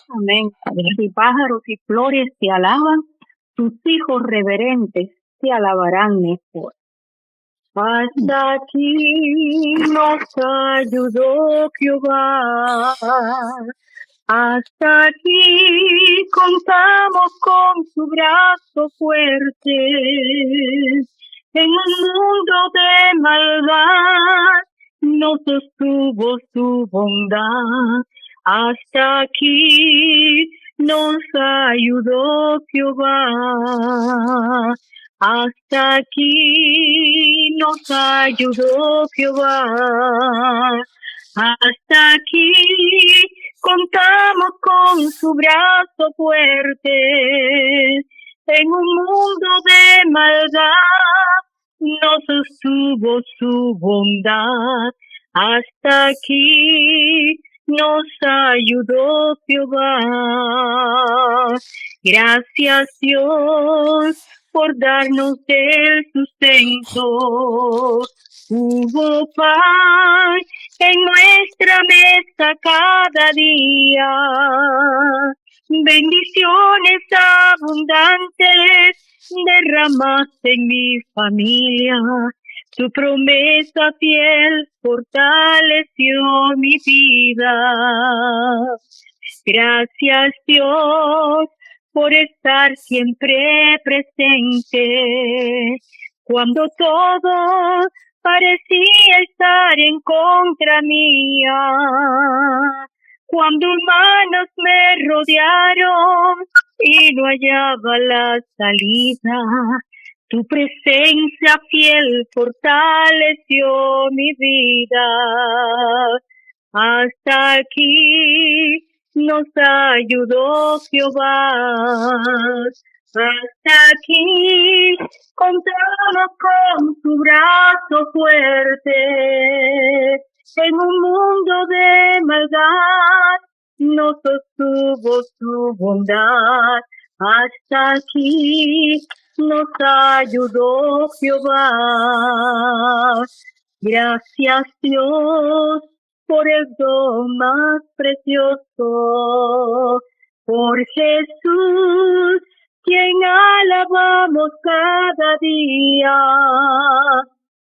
Amén. Si pájaros y flores te alaban, tus hijos reverentes te alabarán mejor. Hasta aquí nos ayudó Jehová. Hasta aquí contamos con su brazo fuerte. En un mundo de maldad nos sostuvo su bondad. Hasta aquí nos ayudó Jehová. Hasta aquí nos ayudó Jehová. Hasta aquí contamos con su brazo fuerte. En un mundo de maldad nos sostuvo su bondad. Hasta aquí nos ayudó Jehová. Gracias Dios por darnos el sustento. Hubo pan en nuestra mesa cada día. Bendiciones abundantes derramaste en mi familia. Tu promesa fiel fortaleció mi vida. Gracias Dios por estar siempre presente. Cuando todo parecía estar en contra mía, cuando hermanos me rodearon y no hallaba la salida, tu presencia fiel fortaleció mi vida. Hasta aquí nos ayudó Jehová. Hasta aquí contamos con su brazo fuerte. En un mundo de maldad nos sostuvo su bondad. Hasta aquí nos ayudó Jehová. Gracias Dios por el don más precioso, por Jesús, quien alabamos cada día.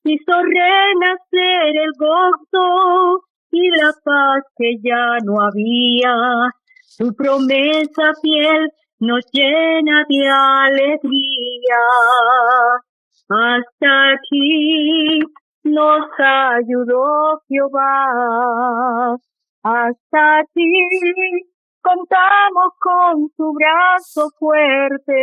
Hizo renacer el gozo y la paz que ya no había. Su promesa fiel nos llena de alegría. Hasta aquí nos ayudó Jehová. Hasta aquí contamos con su brazo fuerte.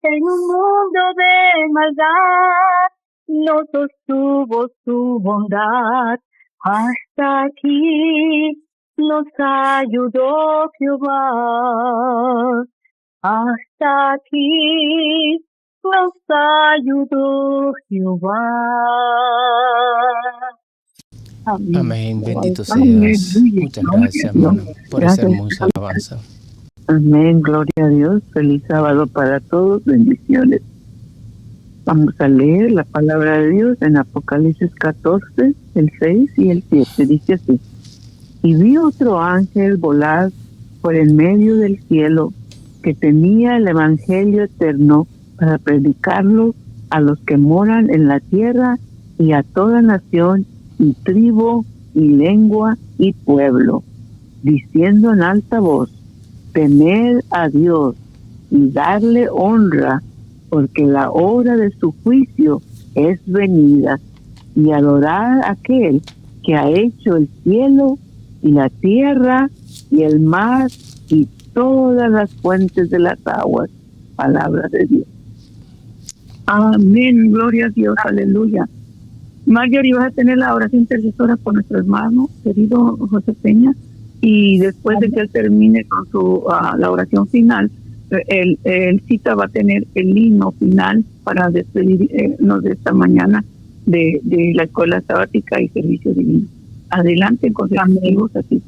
En un mundo de maldad nos sostuvo su bondad. Hasta aquí nos ayudó Jehová. Hasta aquí nos ayudó Jehová. Amén. Amén. Bendito sea Dios. Muchas gracias, hermano, por esa hermosa alabanza. Amén. Gloria a Dios. Feliz sábado para todos. Bendiciones. Vamos a leer la palabra de Dios en Apocalipsis 14, el 6 y el 7. Dice así: y vi otro ángel volar por el medio del cielo, que tenía el evangelio eterno para predicarlo a los que moran en la tierra y a toda nación y tribu y lengua y pueblo, diciendo en alta voz: temed a Dios y darle honra, porque la hora de su juicio es venida, y adorar a aquel que ha hecho el cielo y la tierra y el mar y todas las fuentes de las aguas. Palabra de Dios. Amén, gloria a Dios, aleluya. Marjorie, vas a tener la oración intercesora por nuestro hermano querido José Peña, y después de que él termine con su la oración final, el cita va a tener el himno final para despedirnos de esta mañana de la escuela sabática y servicio divino. Adelante, consejeros, así.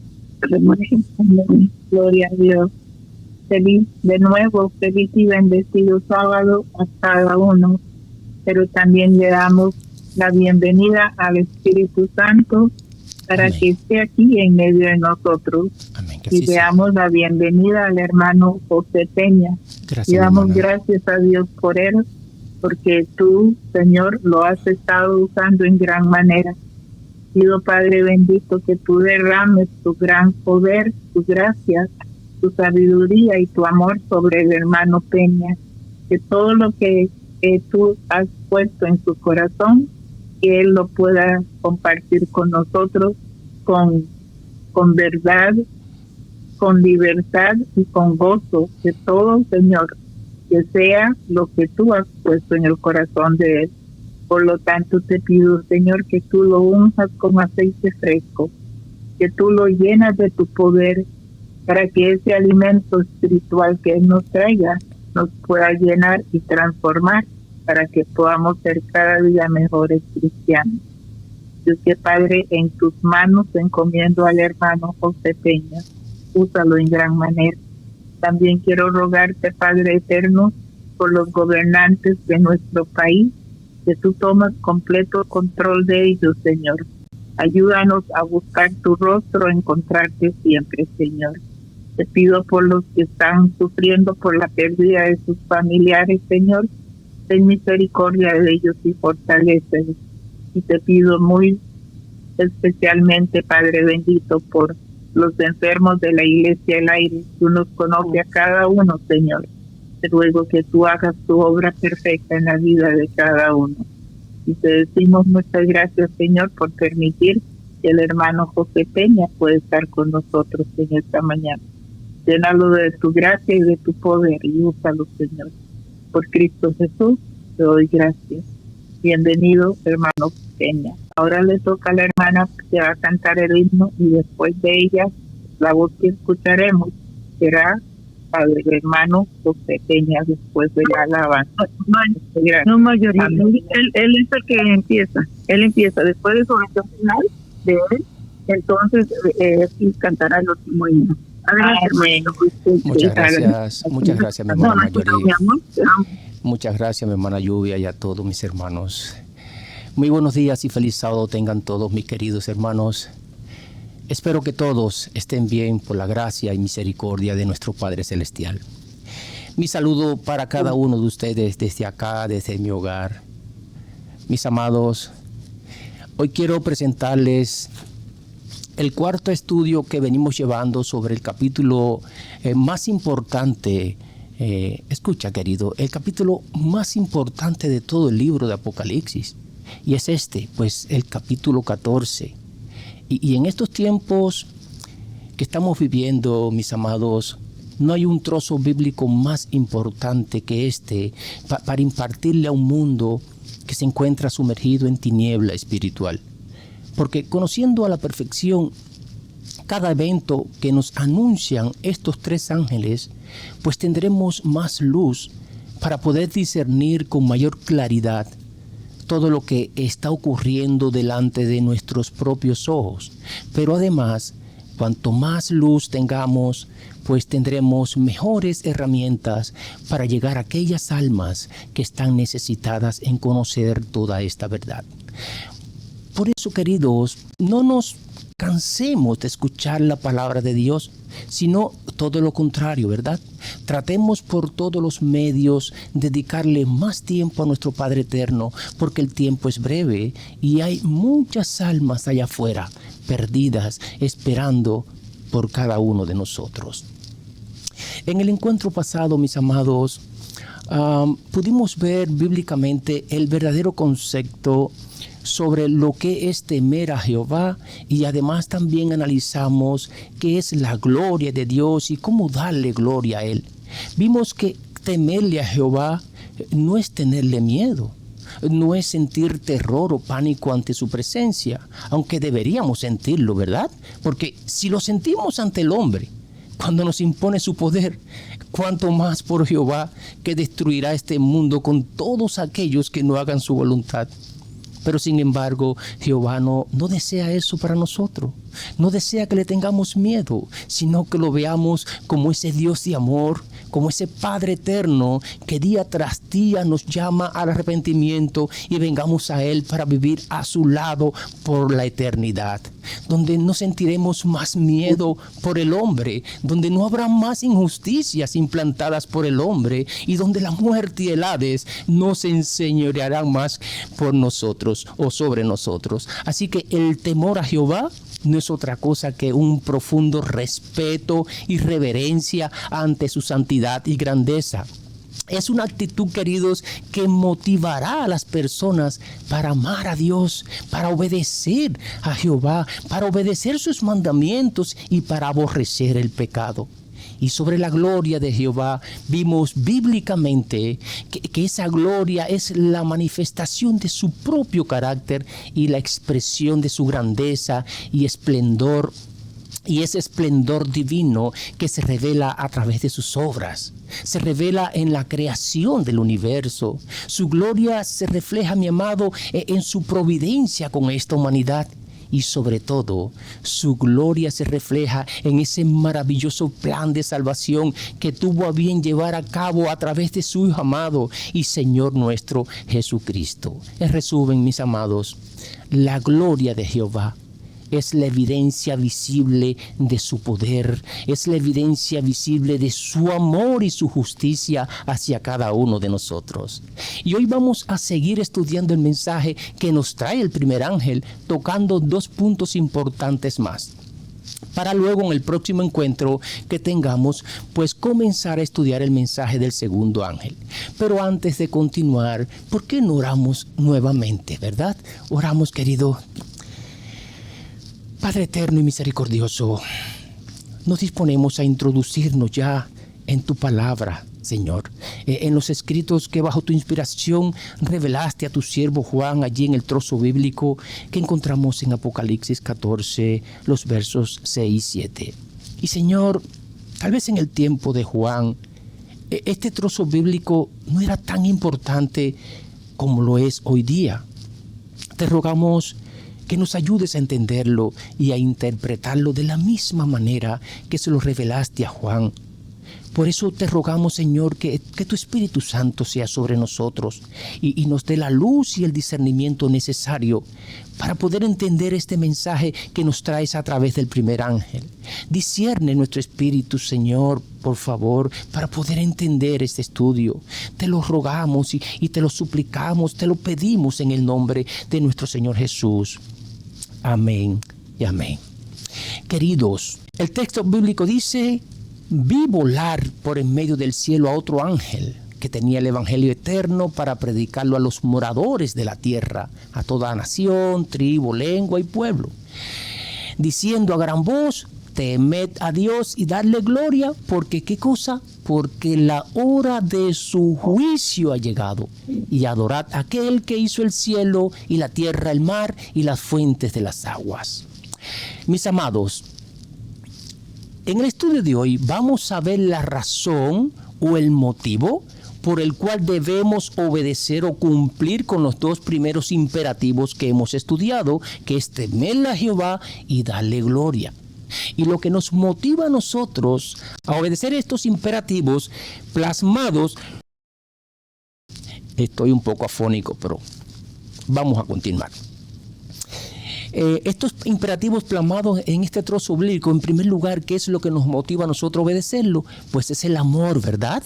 Gloria a Dios. Feliz y bendecido sábado a cada uno, pero también le damos la bienvenida al Espíritu Santo para Amén. que esté aquí en medio de nosotros. Amén. Que Y así sea. veamos la bienvenida al hermano José Peña. Gracias, Y damos mi hermana. gracias a Dios por él, porque tú, Señor, lo has estado usando en gran manera. Pido, Padre bendito, que tú derrames tu gran poder, tu gracia, tu sabiduría y tu amor sobre el hermano Peña. Que todo lo que tú has puesto en su corazón, que él lo pueda compartir con nosotros con verdad, con libertad y con gozo. Que todo, Señor, que sea lo que tú has puesto en el corazón de él. Por lo tanto, te pido, Señor, que tú lo unjas con aceite fresco, que tú lo llenas de tu poder, para que ese alimento espiritual que él nos traiga nos pueda llenar y transformar, para que podamos ser cada día mejores cristianos. Dios, que Padre, en tus manos encomiendo al hermano José Peña. Úsalo en gran manera. También quiero rogarte, Padre eterno, por los gobernantes de nuestro país, que tú tomas completo control de ellos, Señor. Ayúdanos a buscar tu rostro, a encontrarte siempre, Señor. Te pido por los que están sufriendo por la pérdida de sus familiares, Señor. Ten misericordia de ellos y fortalécelos. Y te pido muy especialmente, Padre bendito, por los enfermos de la Iglesia del Aire. Tú nos conoces a cada uno, Señor. Te ruego que tú hagas tu obra perfecta en la vida de cada uno. Y te decimos muchas gracias, Señor, por permitir que el hermano José Peña pueda estar con nosotros en esta mañana. Llénalo de tu gracia y de tu poder y úsalo, Señor. Por Cristo Jesús te doy gracias. Bienvenido, hermano Peña. Ahora le toca a la hermana que va a cantar el himno, y después de ella, la voz que escucharemos será Padre hermano José Peña, después de la alabanza. No, mayoría. Amén. Él es el que empieza. Él empieza. Después de su oración final de él, entonces sí cantará el último himno. Adelante, Amén. Muchas gracias, mi hermana Mayoría. mi amor, te amo. Muchas gracias, mi hermana Lluvia, y a todos mis hermanos. Muy buenos días y feliz sábado tengan todos mis queridos hermanos. Espero que todos estén bien por la gracia y misericordia de nuestro Padre Celestial. Mi saludo para cada uno de ustedes desde acá, desde mi hogar. Mis amados, hoy quiero presentarles el cuarto estudio que venimos llevando sobre el capítulo más importante. Escucha, querido, el capítulo más importante de todo el libro de Apocalipsis. Y es pues el capítulo 14. Y en estos tiempos que estamos viviendo, mis amados, no hay un trozo bíblico más importante que para impartirle a un mundo que se encuentra sumergido en tiniebla espiritual. Porque conociendo a la perfección cada evento que nos anuncian estos tres ángeles, pues tendremos más luz para poder discernir con mayor claridad todo lo que está ocurriendo delante de nuestros propios ojos. Pero además, cuanto más luz tengamos, pues tendremos mejores herramientas para llegar a aquellas almas que están necesitadas en conocer toda esta verdad. Por eso, queridos, no nos cansemos de escuchar la palabra de Dios, sino todo lo contrario, ¿verdad? Tratemos por todos los medios dedicarle más tiempo a nuestro Padre Eterno, porque el tiempo es breve y hay muchas almas allá afuera, perdidas, esperando por cada uno de nosotros. En el encuentro pasado, mis amados, pudimos ver bíblicamente el verdadero concepto sobre lo que es temer a Jehová, y además también analizamos qué es la gloria de Dios y cómo darle gloria a Él. Vimos que temerle a Jehová no es tenerle miedo, no es sentir terror o pánico ante su presencia, aunque deberíamos sentirlo, ¿verdad? Porque si lo sentimos ante el hombre, cuando nos impone su poder, cuánto más por Jehová, que destruirá este mundo con todos aquellos que no hagan su voluntad. Pero sin embargo, Jehová no desea eso para nosotros. No desea que le tengamos miedo, sino que lo veamos como ese Dios de amor, como ese Padre eterno que día tras día nos llama al arrepentimiento y vengamos a Él para vivir a su lado por la eternidad. Donde no sentiremos más miedo por el hombre, donde no habrá más injusticias implantadas por el hombre y donde la muerte y el Hades no se enseñorearán más por nosotros o sobre nosotros. Así que el temor a Jehová no es otra cosa que un profundo respeto y reverencia ante su santidad y grandeza. Es una actitud, queridos, que motivará a las personas para amar a Dios, para obedecer a Jehová, para obedecer sus mandamientos y para aborrecer el pecado. Y sobre la gloria de Jehová vimos bíblicamente que esa gloria es la manifestación de su propio carácter y la expresión de su grandeza y esplendor. Y ese esplendor divino que se revela a través de sus obras, se revela en la creación del universo. Su gloria se refleja, mi amado, en su providencia con esta humanidad. Y sobre todo, su gloria se refleja en ese maravilloso plan de salvación que tuvo a bien llevar a cabo a través de su Hijo amado y Señor nuestro Jesucristo. En resumen, mis amados, la gloria de Jehová es la evidencia visible de su poder, es la evidencia visible de su amor y su justicia hacia cada uno de nosotros. Y hoy vamos a seguir estudiando el mensaje que nos trae el primer ángel, tocando 2 puntos importantes más, para luego en el próximo encuentro que tengamos, pues comenzar a estudiar el mensaje del segundo ángel. Pero antes de continuar, ¿por qué no oramos nuevamente, verdad? Oramos, querido Padre eterno y misericordioso, nos disponemos a introducirnos ya en tu palabra, Señor, en los escritos que bajo tu inspiración revelaste a tu siervo Juan allí en el trozo bíblico que encontramos en Apocalipsis 14, los versos 6 y 7. Y Señor, tal vez en el tiempo de Juan, este trozo bíblico no era tan importante como lo es hoy día. Te rogamos que nos ayudes a entenderlo y a interpretarlo de la misma manera que se lo revelaste a Juan. Por eso te rogamos, Señor, que tu Espíritu Santo sea sobre nosotros y nos dé la luz y el discernimiento necesario para poder entender este mensaje que nos traes a través del primer ángel. Discierne nuestro espíritu, Señor, por favor, para poder entender este estudio. Te lo rogamos y te lo suplicamos, te lo pedimos en el nombre de nuestro Señor Jesús. Amén y amén. Queridos, el texto bíblico dice: vi volar por en medio del cielo a otro ángel que tenía el evangelio eterno para predicarlo a los moradores de la tierra, a toda nación, tribu, lengua y pueblo, diciendo a gran voz: temed a Dios y dadle gloria, porque ¿qué cosa? Porque la hora de su juicio ha llegado, y adorad a aquel que hizo el cielo y la tierra, el mar y las fuentes de las aguas. Mis amados, en el estudio de hoy vamos a ver la razón o el motivo por el cual debemos obedecer o cumplir con los 2 primeros imperativos que hemos estudiado, que es temer a Jehová y darle gloria. Y lo que nos motiva a nosotros a obedecer estos imperativos plasmados, estoy un poco afónico, pero vamos a continuar. Estos imperativos plasmados en este trozo bíblico, en primer lugar, ¿qué es lo que nos motiva a nosotros a obedecerlo? Pues es el amor, ¿verdad?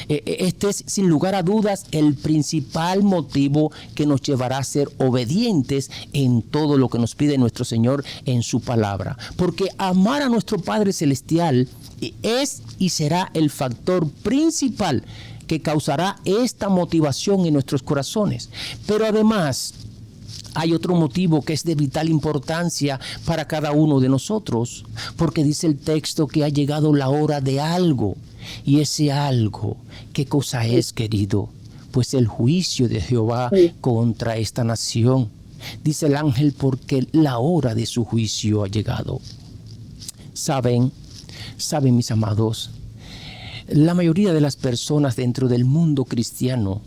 Este es, sin lugar a dudas, el principal motivo que nos llevará a ser obedientes en todo lo que nos pide nuestro Señor en su palabra. Porque amar a nuestro Padre Celestial es y será el factor principal que causará esta motivación en nuestros corazones. Pero además, hay otro motivo que es de vital importancia para cada uno de nosotros, porque dice el texto que ha llegado la hora de algo. Y ese algo, ¿qué cosa es, querido? Pues el juicio de Jehová contra esta nación. Dice el ángel, porque la hora de su juicio ha llegado. Saben, mis amados, la mayoría de las personas dentro del mundo cristiano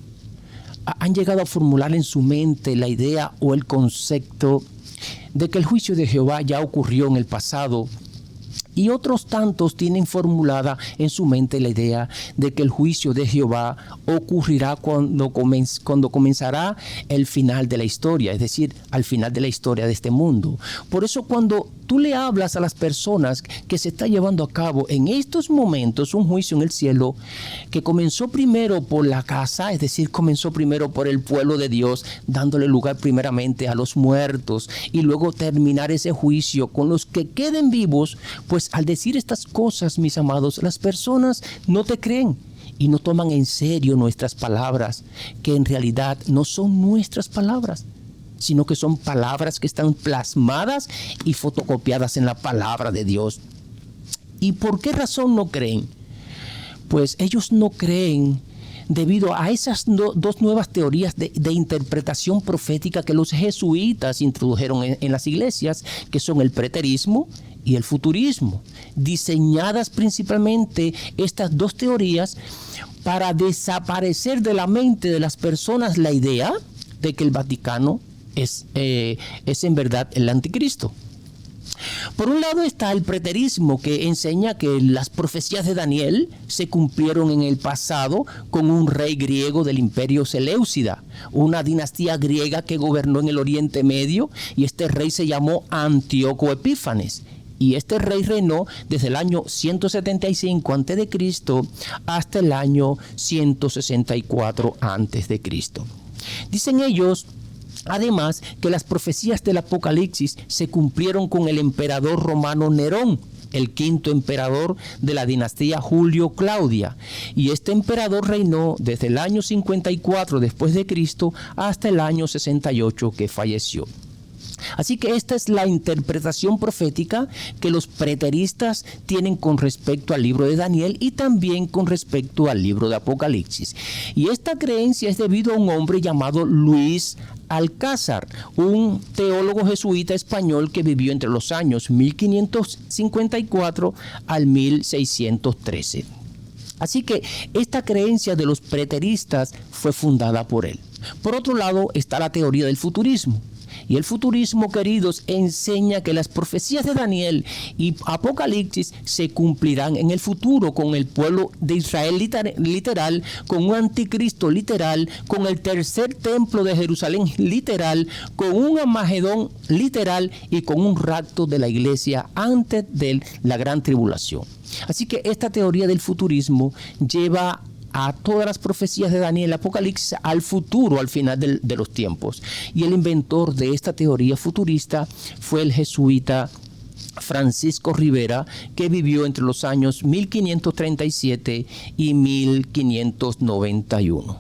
han llegado a formular en su mente la idea o el concepto de que el juicio de Jehová ya ocurrió en el pasado, y otros tantos tienen formulada en su mente la idea de que el juicio de Jehová ocurrirá cuando comenzará el final de la historia, es decir, al final de la historia de este mundo. Por eso cuando tú le hablas a las personas que se está llevando a cabo en estos momentos un juicio en el cielo, que comenzó primero por la casa, es decir, comenzó primero por el pueblo de Dios, dándole lugar primeramente a los muertos, y luego terminar ese juicio con los que queden vivos, pues al decir estas cosas, mis amados, las personas no te creen y no toman en serio nuestras palabras, que en realidad no son nuestras palabras, sino que son palabras que están plasmadas y fotocopiadas en la palabra de Dios. ¿Y por qué razón no creen? Pues ellos no creen debido a esas dos nuevas teorías de interpretación profética que los jesuitas introdujeron en las iglesias, que son el preterismo y el futurismo, diseñadas principalmente estas dos teorías para desaparecer de la mente de las personas la idea de que el Vaticano es en verdad el anticristo. Por un lado está el preterismo, que enseña que las profecías de Daniel se cumplieron en el pasado con un rey griego del imperio Seleucida, una dinastía griega que gobernó en el Oriente Medio, y este rey se llamó Antíoco Epífanes. Y este rey reinó desde el año 175 a.C. hasta el año 164 a.C. Dicen ellos, además, que las profecías del Apocalipsis se cumplieron con el emperador romano Nerón, el quinto emperador de la dinastía Julio Claudia. Y este emperador reinó desde el año 54 después de Cristo hasta el año 68 que falleció. Así que esta es la interpretación profética que los preteristas tienen con respecto al libro de Daniel y también con respecto al libro de Apocalipsis. Y esta creencia es debido a un hombre llamado Luis Alcázar, un teólogo jesuita español que vivió entre los años 1554 al 1613. Así que esta creencia de los preteristas fue fundada por él. Por otro lado está la teoría del futurismo. Y el futurismo, queridos, enseña que las profecías de Daniel y Apocalipsis se cumplirán en el futuro con el pueblo de Israel literal, con un anticristo literal, con el tercer templo de Jerusalén literal, con un Armagedón literal y con un rapto de la iglesia antes de la gran tribulación. Así que esta teoría del futurismo lleva a todas las profecías de Daniel y Apocalipsis al futuro, al final de los tiempos. Y el inventor de esta teoría futurista fue el jesuita Francisco Rivera, que vivió entre los años 1537 y 1591.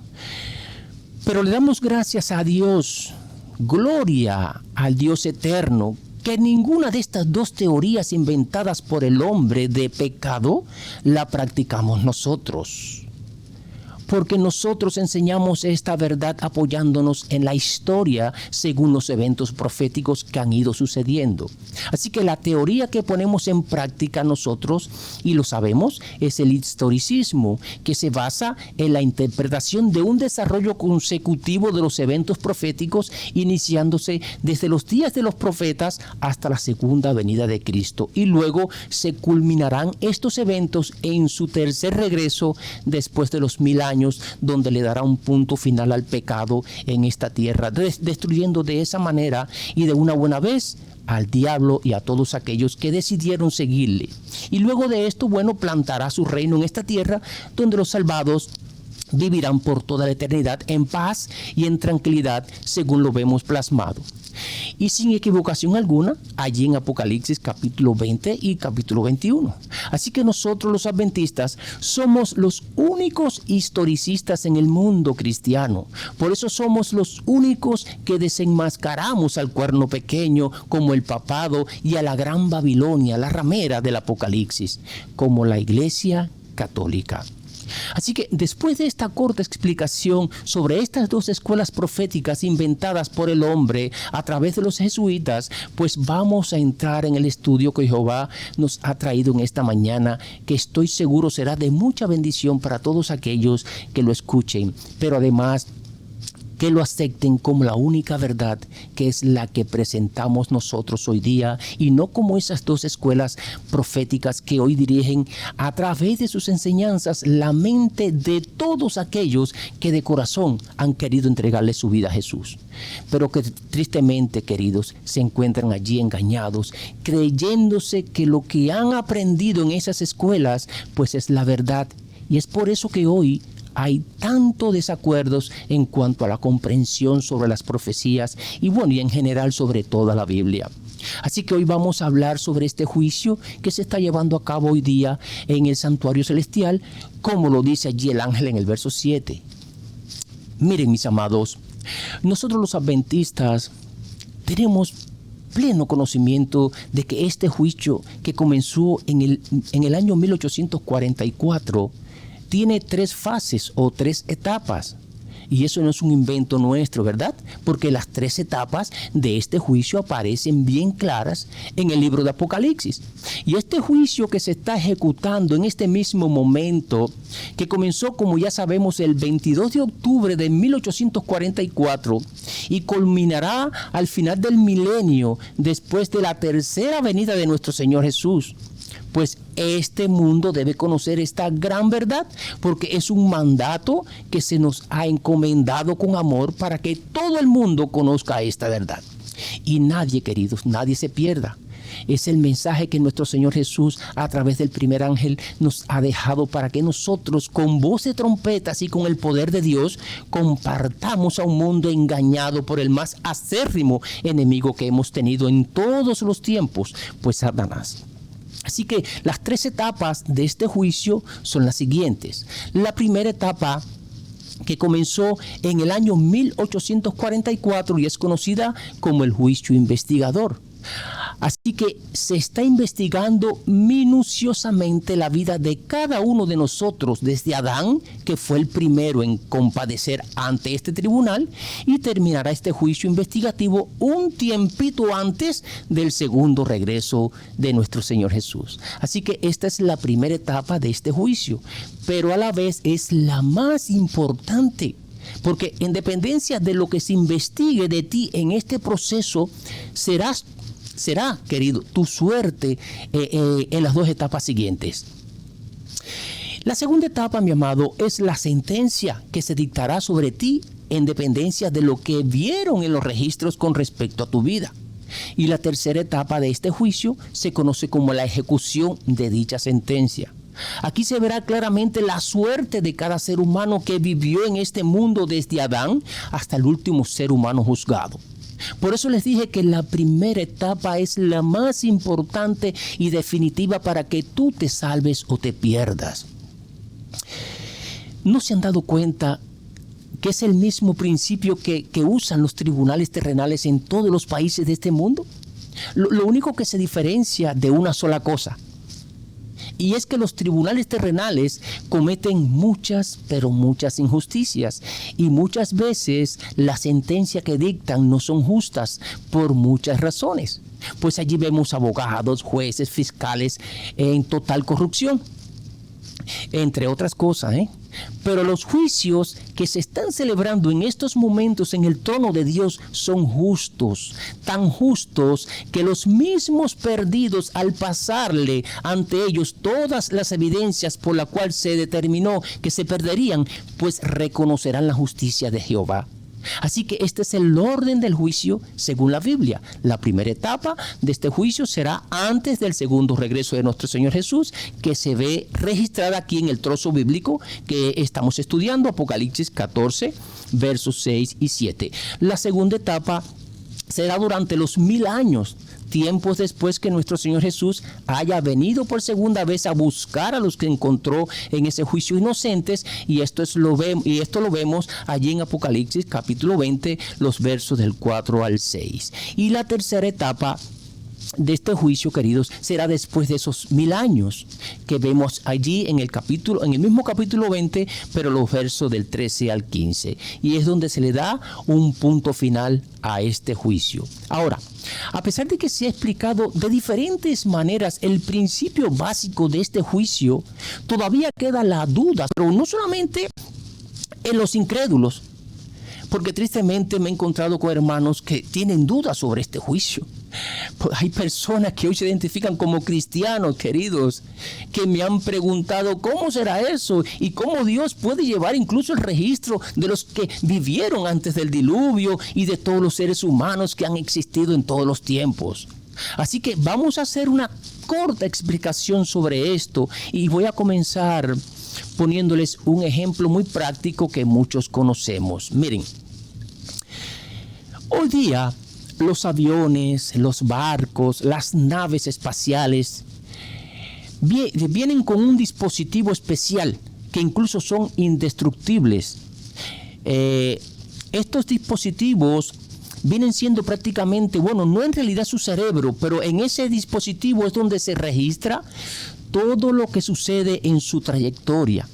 Pero le damos gracias a Dios, gloria al Dios eterno, que ninguna de estas dos teorías inventadas por el hombre de pecado la practicamos nosotros. Porque nosotros enseñamos esta verdad apoyándonos en la historia según los eventos proféticos que han ido sucediendo. Así que la teoría que ponemos en práctica nosotros, y lo sabemos, es el historicismo, que se basa en la interpretación de un desarrollo consecutivo de los eventos proféticos, iniciándose desde los días de los profetas hasta la segunda venida de Cristo. Y luego se culminarán estos eventos en su tercer regreso después de los 1000 años, donde le dará un punto final al pecado en esta tierra, destruyendo de esa manera y de una buena vez al diablo y a todos aquellos que decidieron seguirle. Y luego de esto, plantará su reino en esta tierra, donde los salvados vivirán por toda la eternidad en paz y en tranquilidad, según lo vemos plasmado. Y sin equivocación alguna, allí en Apocalipsis capítulo 20 y capítulo 21. Así que nosotros los adventistas somos los únicos historicistas en el mundo cristiano. Por eso somos los únicos que desenmascaramos al cuerno pequeño como el papado y a la gran Babilonia, la ramera del Apocalipsis, como la Iglesia Católica. Así que después de esta corta explicación sobre estas dos escuelas proféticas inventadas por el hombre a través de los jesuitas, pues vamos a entrar en el estudio que Jehová nos ha traído en esta mañana, que estoy seguro será de mucha bendición para todos aquellos que lo escuchen. Pero además, que lo acepten como la única verdad, que es la que presentamos nosotros hoy día, y no como esas dos escuelas proféticas que hoy dirigen a través de sus enseñanzas la mente de todos aquellos que de corazón han querido entregarle su vida a Jesús, pero que tristemente, queridos, se encuentran allí engañados, creyéndose que lo que han aprendido en esas escuelas pues es la verdad. Y es por eso que hoy hay tantos desacuerdos en cuanto a la comprensión sobre las profecías y bueno, y en general sobre toda la Biblia. Así que hoy vamos a hablar sobre este juicio que se está llevando a cabo hoy día en el santuario celestial, como lo dice allí el ángel en el verso 7. Miren, mis amados, nosotros los adventistas tenemos pleno conocimiento de que este juicio que comenzó en el año 1844 tiene 3 fases o 3 etapas. Y eso no es un invento nuestro, ¿verdad? Porque las 3 etapas de este juicio aparecen bien claras en el libro de Apocalipsis. Y este juicio que se está ejecutando en este mismo momento, que comenzó, como ya sabemos, el 22 de octubre de 1844 y culminará al final del milenio, después de la tercera venida de nuestro Señor Jesús. Pues este mundo debe conocer esta gran verdad, porque es un mandato que se nos ha encomendado con amor para que todo el mundo conozca esta verdad. Y nadie, queridos, nadie se pierda. Es el mensaje que nuestro Señor Jesús, a través del primer ángel, nos ha dejado para que nosotros, con voz de trompetas y con el poder de Dios, compartamos a un mundo engañado por el más acérrimo enemigo que hemos tenido en todos los tiempos, pues Satanás. Así que las 3 etapas de este juicio son las siguientes. La primera etapa, que comenzó en el año 1844 y es conocida como el juicio investigador. Así que se está investigando minuciosamente la vida de cada uno de nosotros, desde Adán, que fue el primero en compadecer ante este tribunal, y terminará este juicio investigativo un tiempito antes del segundo regreso de nuestro Señor Jesús. Así que esta es la primera etapa de este juicio, pero a la vez es la más importante. Porque en dependencia de lo que se investigue de ti en este proceso, será, querido, tu suerte en las 2 etapas siguientes. La segunda etapa, mi amado, es la sentencia que se dictará sobre ti en dependencia de lo que vieron en los registros con respecto a tu vida. Y la tercera etapa de este juicio se conoce como la ejecución de dicha sentencia. Aquí se verá claramente la suerte de cada ser humano que vivió en este mundo desde Adán hasta el último ser humano juzgado. Por eso les dije que la primera etapa es la más importante y definitiva para que tú te salves o te pierdas. ¿No se han dado cuenta que es el mismo principio que usan los tribunales terrenales en todos los países de este mundo? Lo único que se diferencia de una sola cosa, y es que los tribunales terrenales cometen muchas, pero muchas injusticias, y muchas veces la sentencia que dictan no son justas por muchas razones. Pues allí vemos abogados, jueces, fiscales en total corrupción, entre otras cosas, Pero los juicios que se están celebrando en estos momentos en el trono de Dios son justos, tan justos que los mismos perdidos, al pasarle ante ellos todas las evidencias por la cual se determinó que se perderían, pues reconocerán la justicia de Jehová. Así que este es el orden del juicio según la Biblia. La primera etapa de este juicio será antes del segundo regreso de nuestro Señor Jesús, que se ve registrada aquí en el trozo bíblico que estamos estudiando, Apocalipsis 14, versos 6 y 7. La segunda etapa será durante los 1000 años, tiempos después que nuestro Señor Jesús haya venido por segunda vez a buscar a los que encontró en ese juicio inocentes, y esto lo vemos allí en Apocalipsis capítulo 20, los versos del 4 al 6. Y la tercera etapa de este juicio, queridos, será después de esos 1000 años que vemos allí en el mismo capítulo 20, pero los versos del 13 al 15, y es donde se le da un punto final a este juicio. Ahora, a pesar de que se ha explicado de diferentes maneras el principio básico de este juicio, todavía queda la duda, pero no solamente en los incrédulos, porque tristemente me he encontrado con hermanos que tienen dudas sobre este juicio. Pues hay personas que hoy se identifican como cristianos, queridos, que me han preguntado cómo será eso y cómo Dios puede llevar incluso el registro de los que vivieron antes del diluvio y de todos los seres humanos que han existido en todos los tiempos. Así que vamos a hacer una corta explicación sobre esto y voy a comenzar poniéndoles un ejemplo muy práctico que muchos conocemos. Miren, hoy día los aviones, los barcos, las naves espaciales vienen con un dispositivo especial que incluso son indestructibles. Estos dispositivos vienen siendo prácticamente, bueno, no en realidad su cerebro, pero en ese dispositivo es donde se registra todo lo que sucede en su trayectoria.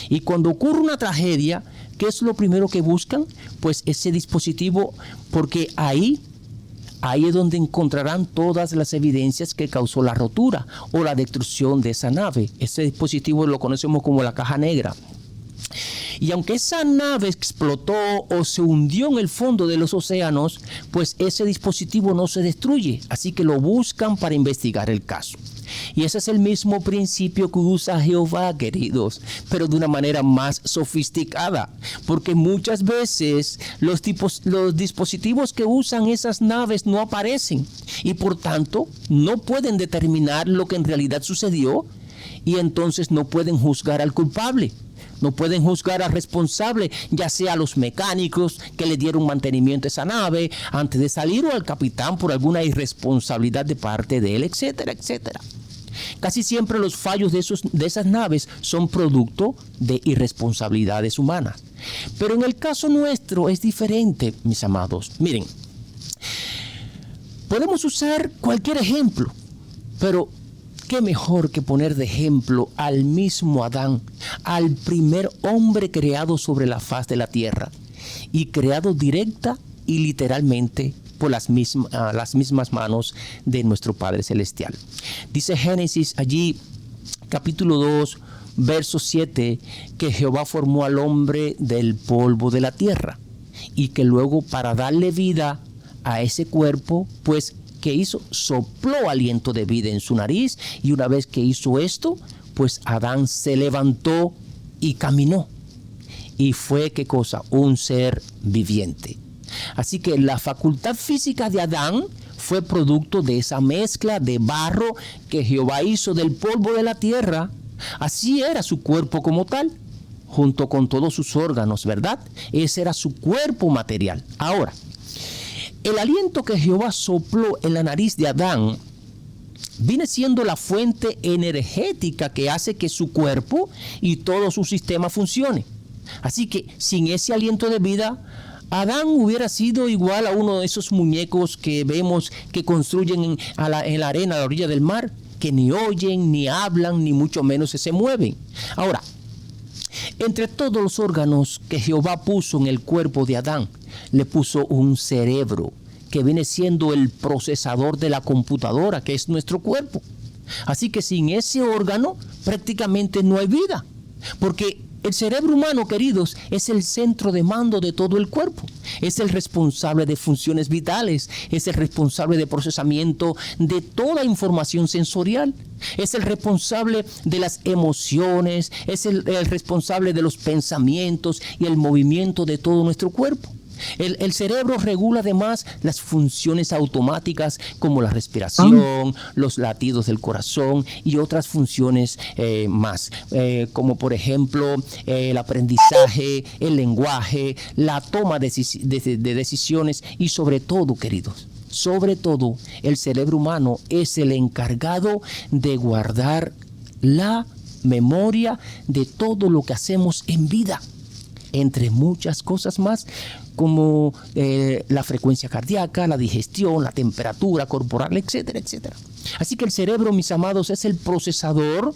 Y cuando ocurre una tragedia, ¿qué es lo primero que buscan? Pues ese dispositivo, porque ahí es donde encontrarán todas las evidencias que causó la rotura o la destrucción de esa nave. Ese dispositivo lo conocemos como la caja negra. Y aunque esa nave explotó o se hundió en el fondo de los océanos, pues ese dispositivo no se destruye, así que lo buscan para investigar el caso. Y ese es el mismo principio que usa Jehová, queridos, pero de una manera más sofisticada, porque muchas veces los dispositivos que usan esas naves no aparecen y por tanto no pueden determinar lo que en realidad sucedió y entonces no pueden juzgar al culpable. No pueden juzgar al responsable, ya sea a los mecánicos que le dieron mantenimiento a esa nave antes de salir o al capitán por alguna irresponsabilidad de parte de él, etcétera, etcétera. Casi siempre los fallos de esas naves son producto de irresponsabilidades humanas. Pero en el caso nuestro es diferente, mis amados. Miren, podemos usar cualquier ejemplo, pero qué mejor que poner de ejemplo al mismo Adán, al primer hombre creado sobre la faz de la tierra y creado directa y literalmente por las mismas manos de nuestro Padre Celestial. Dice Génesis allí, capítulo 2, verso 7, que Jehová formó al hombre del polvo de la tierra y que luego para darle vida a ese cuerpo, pues que hizo, sopló aliento de vida en su nariz y una vez que hizo esto, pues Adán se levantó y caminó. Y fue, ¿qué cosa? Un ser viviente. Así que la facultad física de Adán fue producto de esa mezcla de barro que Jehová hizo del polvo de la tierra. Así era su cuerpo como tal, junto con todos sus órganos, ¿verdad? Ese era su cuerpo material. Ahora, el aliento que Jehová sopló en la nariz de Adán viene siendo la fuente energética que hace que su cuerpo y todo su sistema funcione. Así que sin ese aliento de vida, Adán hubiera sido igual a uno de esos muñecos que vemos que construyen en la arena a la orilla del mar, que ni oyen, ni hablan, ni mucho menos se mueven. Ahora, entre todos los órganos que Jehová puso en el cuerpo de Adán, le puso un cerebro que viene siendo el procesador de la computadora, que es nuestro cuerpo. Así que sin ese órgano prácticamente no hay vida, porque el cerebro humano, queridos, es el centro de mando de todo el cuerpo. Es el responsable de funciones vitales, es el responsable de procesamiento de toda información sensorial, es el responsable de las emociones, es el responsable de los pensamientos y el movimiento de todo nuestro cuerpo. El cerebro regula además las funciones automáticas como la respiración, los latidos del corazón y otras funciones más, como por ejemplo el aprendizaje, el lenguaje, la toma de decisiones y sobre todo, queridos, sobre todo el cerebro humano es el encargado de guardar la memoria de todo lo que hacemos en vida, entre muchas cosas más, como la frecuencia cardíaca, la digestión, la temperatura corporal, etcétera, etcétera. Así que el cerebro, mis amados, es el procesador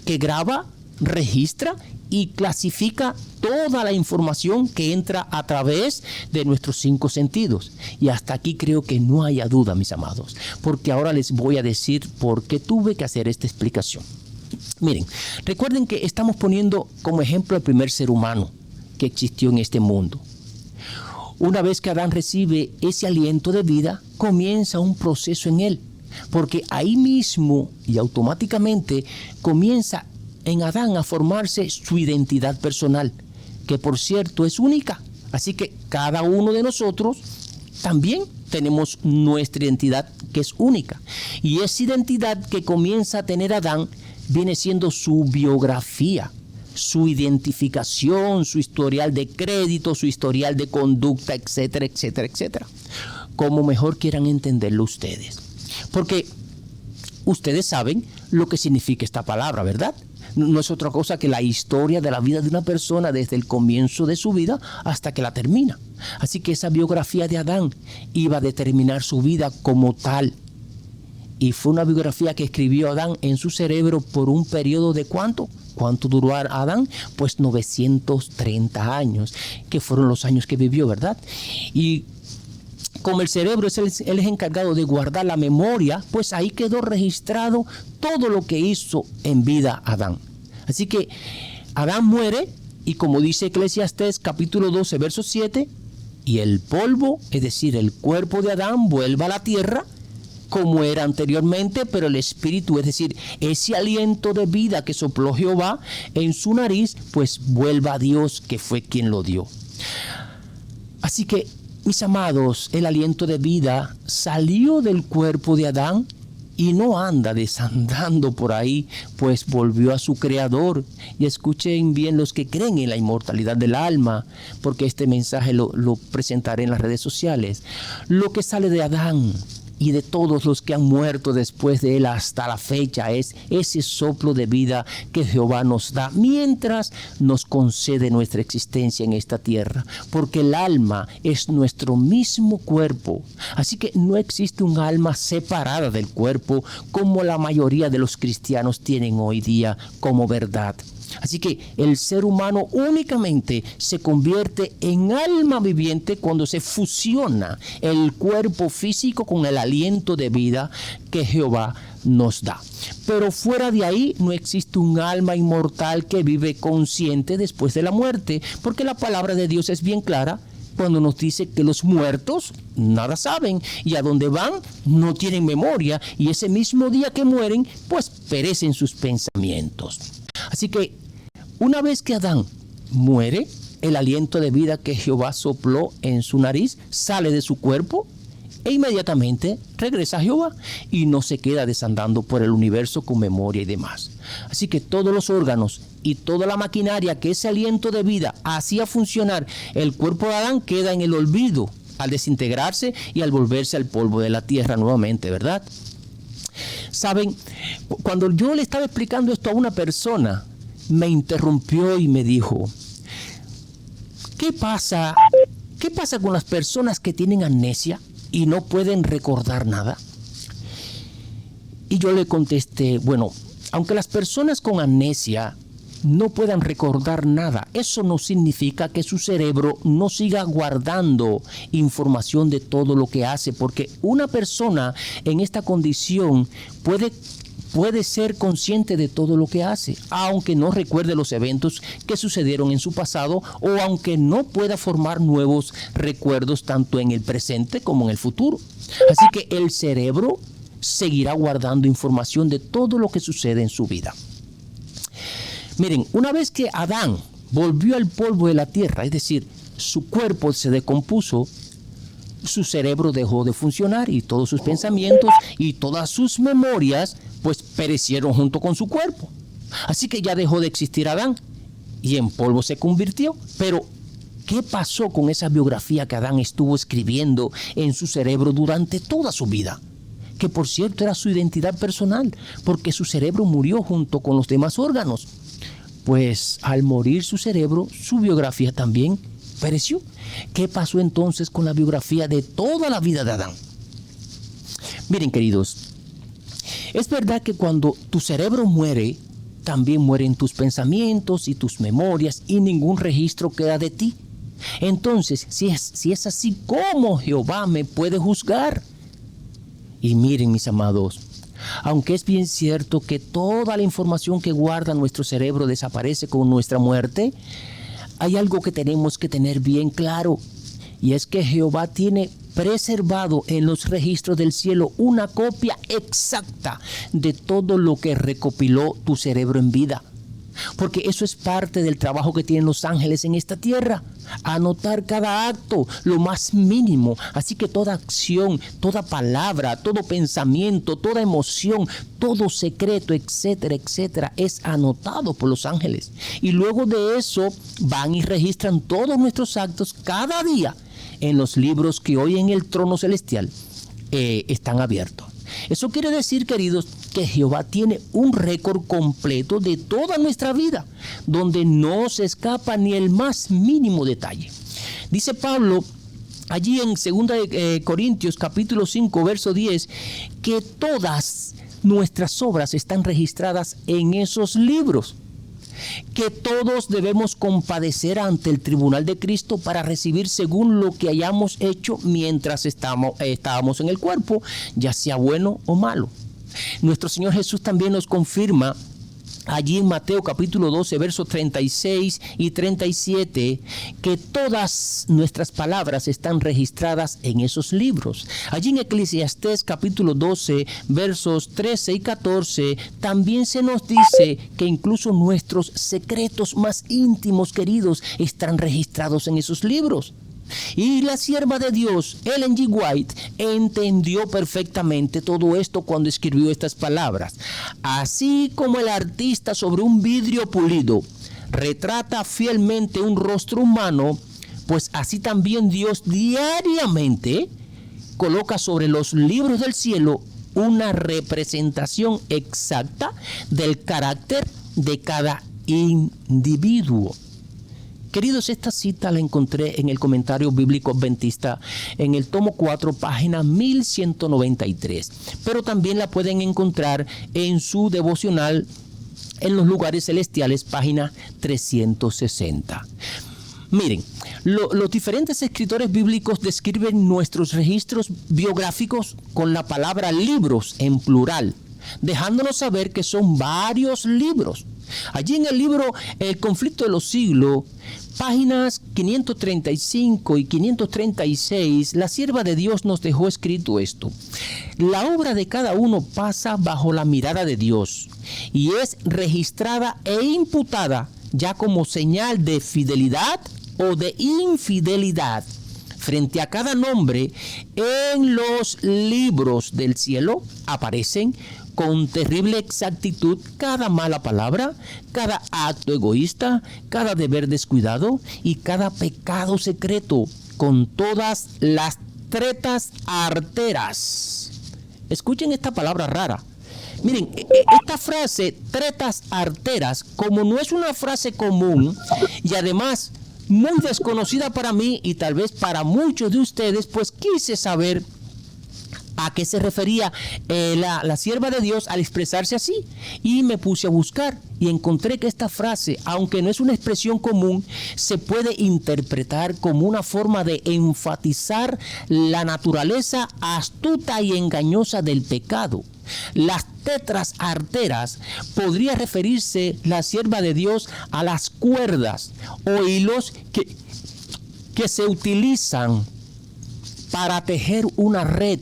que graba, registra y clasifica toda la información que entra a través de nuestros 5 sentidos. Y hasta aquí creo que no haya duda, mis amados, porque ahora les voy a decir por qué tuve que hacer esta explicación. Miren, recuerden que estamos poniendo como ejemplo al primer ser humano que existió en este mundo. Una vez que Adán recibe ese aliento de vida, comienza un proceso en él, porque ahí mismo y automáticamente comienza en Adán a formarse su identidad personal, que por cierto es única. Así que cada uno de nosotros también tenemos nuestra identidad que es única. Y esa identidad que comienza a tener Adán viene siendo su biografía, su identificación, su historial de crédito, su historial de conducta, etcétera, etcétera, etcétera. Como mejor quieran entenderlo ustedes. Porque ustedes saben lo que significa esta palabra, ¿verdad? No es otra cosa que la historia de la vida de una persona desde el comienzo de su vida hasta que la termina. Así que esa biografía de Adán iba a determinar su vida como tal. Y fue una biografía que escribió Adán en su cerebro por un periodo de ¿cuánto? ¿Cuánto duró Adán? Pues 930 años, que fueron los años que vivió, ¿verdad? Y como el cerebro él es encargado de guardar la memoria, pues ahí quedó registrado todo lo que hizo en vida Adán. Así que Adán muere y como dice Eclesiastés capítulo 12, verso 7, y el polvo, es decir, el cuerpo de Adán vuelve a la tierra como era anteriormente, pero el espíritu, es decir, ese aliento de vida que sopló Jehová en su nariz, pues vuelva a Dios que fue quien lo dio. Así que, mis amados, el aliento de vida salió del cuerpo de Adán y no anda desandando por ahí, pues volvió a su creador. Y escuchen bien los que creen en la inmortalidad del alma, porque este mensaje lo presentaré en las redes sociales. Lo que sale de Adán y de todos los que han muerto después de él hasta la fecha es ese soplo de vida que Jehová nos da mientras nos concede nuestra existencia en esta tierra, porque el alma es nuestro mismo cuerpo. Así que no existe un alma separada del cuerpo como la mayoría de los cristianos tienen hoy día como verdad. Así que el ser humano únicamente se convierte en alma viviente cuando se fusiona el cuerpo físico con el aliento de vida que Jehová nos da. Pero fuera de ahí no existe un alma inmortal que vive consciente después de la muerte, porque la palabra de Dios es bien clara cuando nos dice que los muertos nada saben y a donde van no tienen memoria, y ese mismo día que mueren pues perecen sus pensamientos. Así que una vez que Adán muere, el aliento de vida que Jehová sopló en su nariz sale de su cuerpo e inmediatamente regresa a Jehová y no se queda desandando por el universo con memoria y demás. Así que todos los órganos y toda la maquinaria que ese aliento de vida hacía funcionar el cuerpo de Adán queda en el olvido al desintegrarse y al volverse al polvo de la tierra nuevamente, ¿verdad? Saben, cuando yo le estaba explicando esto a una persona, me interrumpió y me dijo, ¿qué pasa con las personas que tienen amnesia y no pueden recordar nada? Y yo le contesté, bueno, aunque las personas con amnesia no puedan recordar nada, eso no significa que su cerebro no siga guardando información de todo lo que hace, porque una persona en esta condición puede ser consciente de todo lo que hace, aunque no recuerde los eventos que sucedieron en su pasado o aunque no pueda formar nuevos recuerdos tanto en el presente como en el futuro. Así que el cerebro seguirá guardando información de todo lo que sucede en su vida. Miren, una vez que Adán volvió al polvo de la tierra, es decir, su cuerpo se decompuso, su cerebro dejó de funcionar y todos sus pensamientos y todas sus memorias pues perecieron junto con su cuerpo. Así que ya dejó de existir Adán y en polvo se convirtió. Pero ¿qué pasó con esa biografía que Adán estuvo escribiendo en su cerebro durante toda su vida? Que por cierto era su identidad personal, porque su cerebro murió junto con los demás órganos. Pues al morir su cerebro, su biografía también pereció. ¿Qué pasó entonces con la biografía de toda la vida de Adán? Miren, queridos, es verdad que cuando tu cerebro muere, también mueren tus pensamientos y tus memorias y ningún registro queda de ti. Entonces, si es así, ¿cómo Jehová me puede juzgar? Y miren, mis amados, aunque es bien cierto que toda la información que guarda nuestro cerebro desaparece con nuestra muerte, hay algo que tenemos que tener bien claro, Y es que Jehová tiene preservado en los registros del cielo una copia exacta de todo lo que recopiló tu cerebro en vida. Porque eso es parte del trabajo que tienen los ángeles en esta tierra. Anotar cada acto, lo más mínimo. Así que toda acción, toda palabra, todo pensamiento, toda emoción, todo secreto, etcétera, etcétera, es anotado por los ángeles. Y luego de eso van y registran todos nuestros actos cada día en los libros que hoy en el trono celestial están abiertos. Eso quiere decir, queridos, que Jehová tiene un récord completo de toda nuestra vida, donde no se escapa ni el más mínimo detalle. Dice Pablo allí en 2 Corintios capítulo 5, verso 10, que todas nuestras obras están registradas en esos libros, que todos debemos compadecer ante el tribunal de Cristo para recibir según lo que hayamos hecho mientras estábamos en el cuerpo, ya sea bueno o malo. Nuestro Señor Jesús también nos confirma allí en Mateo capítulo 12, versos 36 y 37, que todas nuestras palabras están registradas en esos libros. Allí en Eclesiastés capítulo 12, versos 13 y 14, también se nos dice que incluso nuestros secretos más íntimos, queridos, están registrados en esos libros. Y la sierva de Dios, Ellen G. White, entendió perfectamente todo esto cuando escribió estas palabras. Así como el artista sobre un vidrio pulido retrata fielmente un rostro humano, pues así también Dios diariamente coloca sobre los libros del cielo una representación exacta del carácter de cada individuo. Queridos, esta cita la encontré en el Comentario Bíblico Adventista en el tomo 4, página 1193, pero también la pueden encontrar en su devocional en los lugares celestiales, página 360. Miren, los diferentes escritores bíblicos describen nuestros registros biográficos con la palabra libros en plural, dejándonos saber que son varios libros. Allí en el libro El conflicto de los siglos, páginas 535 y 536, la sierva de Dios nos dejó escrito esto. La obra de cada uno pasa bajo la mirada de Dios y es registrada e imputada ya como señal de fidelidad o de infidelidad. Frente a cada nombre en los libros del cielo aparecen con terrible exactitud cada mala palabra, cada acto egoísta, cada deber descuidado y cada pecado secreto, con todas las tretas arteras. Escuchen esta palabra rara. Miren, esta frase, tretas arteras, como no es una frase común y además muy desconocida para mí y tal vez para muchos de ustedes, pues quise saber a qué se refería la sierva de Dios al expresarse así, y me puse a buscar y encontré que esta frase, aunque no es una expresión común, se puede interpretar como una forma de enfatizar la naturaleza astuta y engañosa del pecado. Las tetras arteras podría referirse la sierva de Dios a las cuerdas o hilos que se utilizan para tejer una red.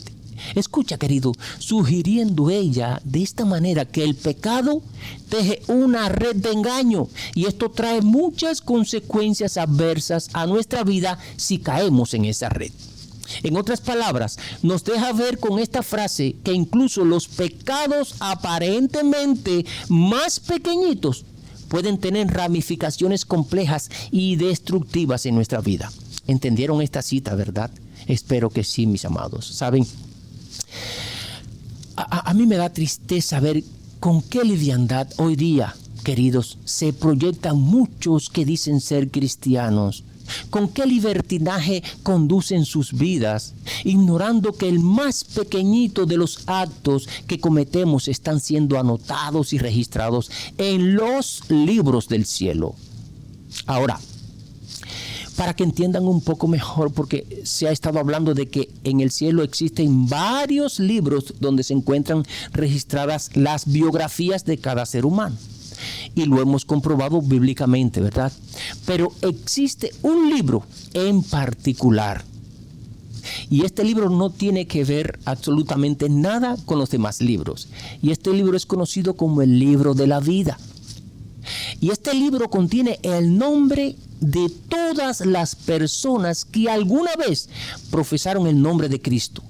Escucha, querido, sugiriendo ella de esta manera que el pecado teje una red de engaño y esto trae muchas consecuencias adversas a nuestra vida si caemos en esa red. En otras palabras, nos deja ver con esta frase que incluso los pecados aparentemente más pequeñitos pueden tener ramificaciones complejas y destructivas en nuestra vida. ¿Entendieron esta cita, verdad? Espero que sí, mis amados. ¿Saben? A mí me da tristeza ver con qué liviandad hoy día, queridos, se proyectan muchos que dicen ser cristianos. Con qué libertinaje conducen sus vidas, ignorando que el más pequeñito de los actos que cometemos están siendo anotados y registrados en los libros del cielo. Ahora, para que entiendan un poco mejor, porque se ha estado hablando de que en el cielo existen varios libros donde se encuentran registradas las biografías de cada ser humano. y lo hemos comprobado bíblicamente, ¿verdad? Pero existe un libro en particular, y este libro no tiene que ver absolutamente nada con los demás libros. Y este libro es conocido como el libro de la vida. Y este libro contiene el nombre de todas las personas que alguna vez profesaron el nombre de Cristo.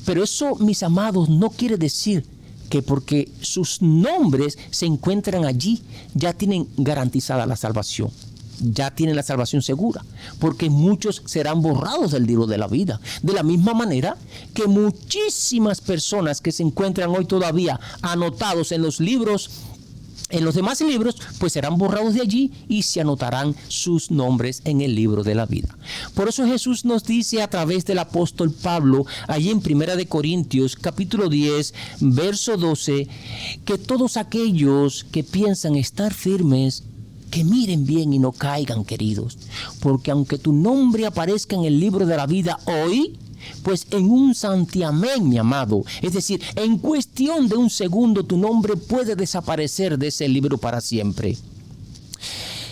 Pero eso, mis amados, no quiere decir que porque sus nombres se encuentran allí, ya tienen garantizada la salvación. Ya tienen la salvación segura, porque muchos serán borrados del libro de la vida. De la misma manera que muchísimas personas que se encuentran hoy todavía anotados en los libros, en los demás libros, pues serán borrados de allí y se anotarán sus nombres en el libro de la vida. Por eso Jesús nos dice a través del apóstol Pablo, allí en 1 Corintios, capítulo 10, verso 12, que todos aquellos que piensan estar firmes, que miren bien y no caigan, queridos, porque aunque tu nombre aparezca en el libro de la vida hoy, pues en un santiamén, mi amado, es decir, en cuestión de un segundo, tu nombre puede desaparecer de ese libro para siempre.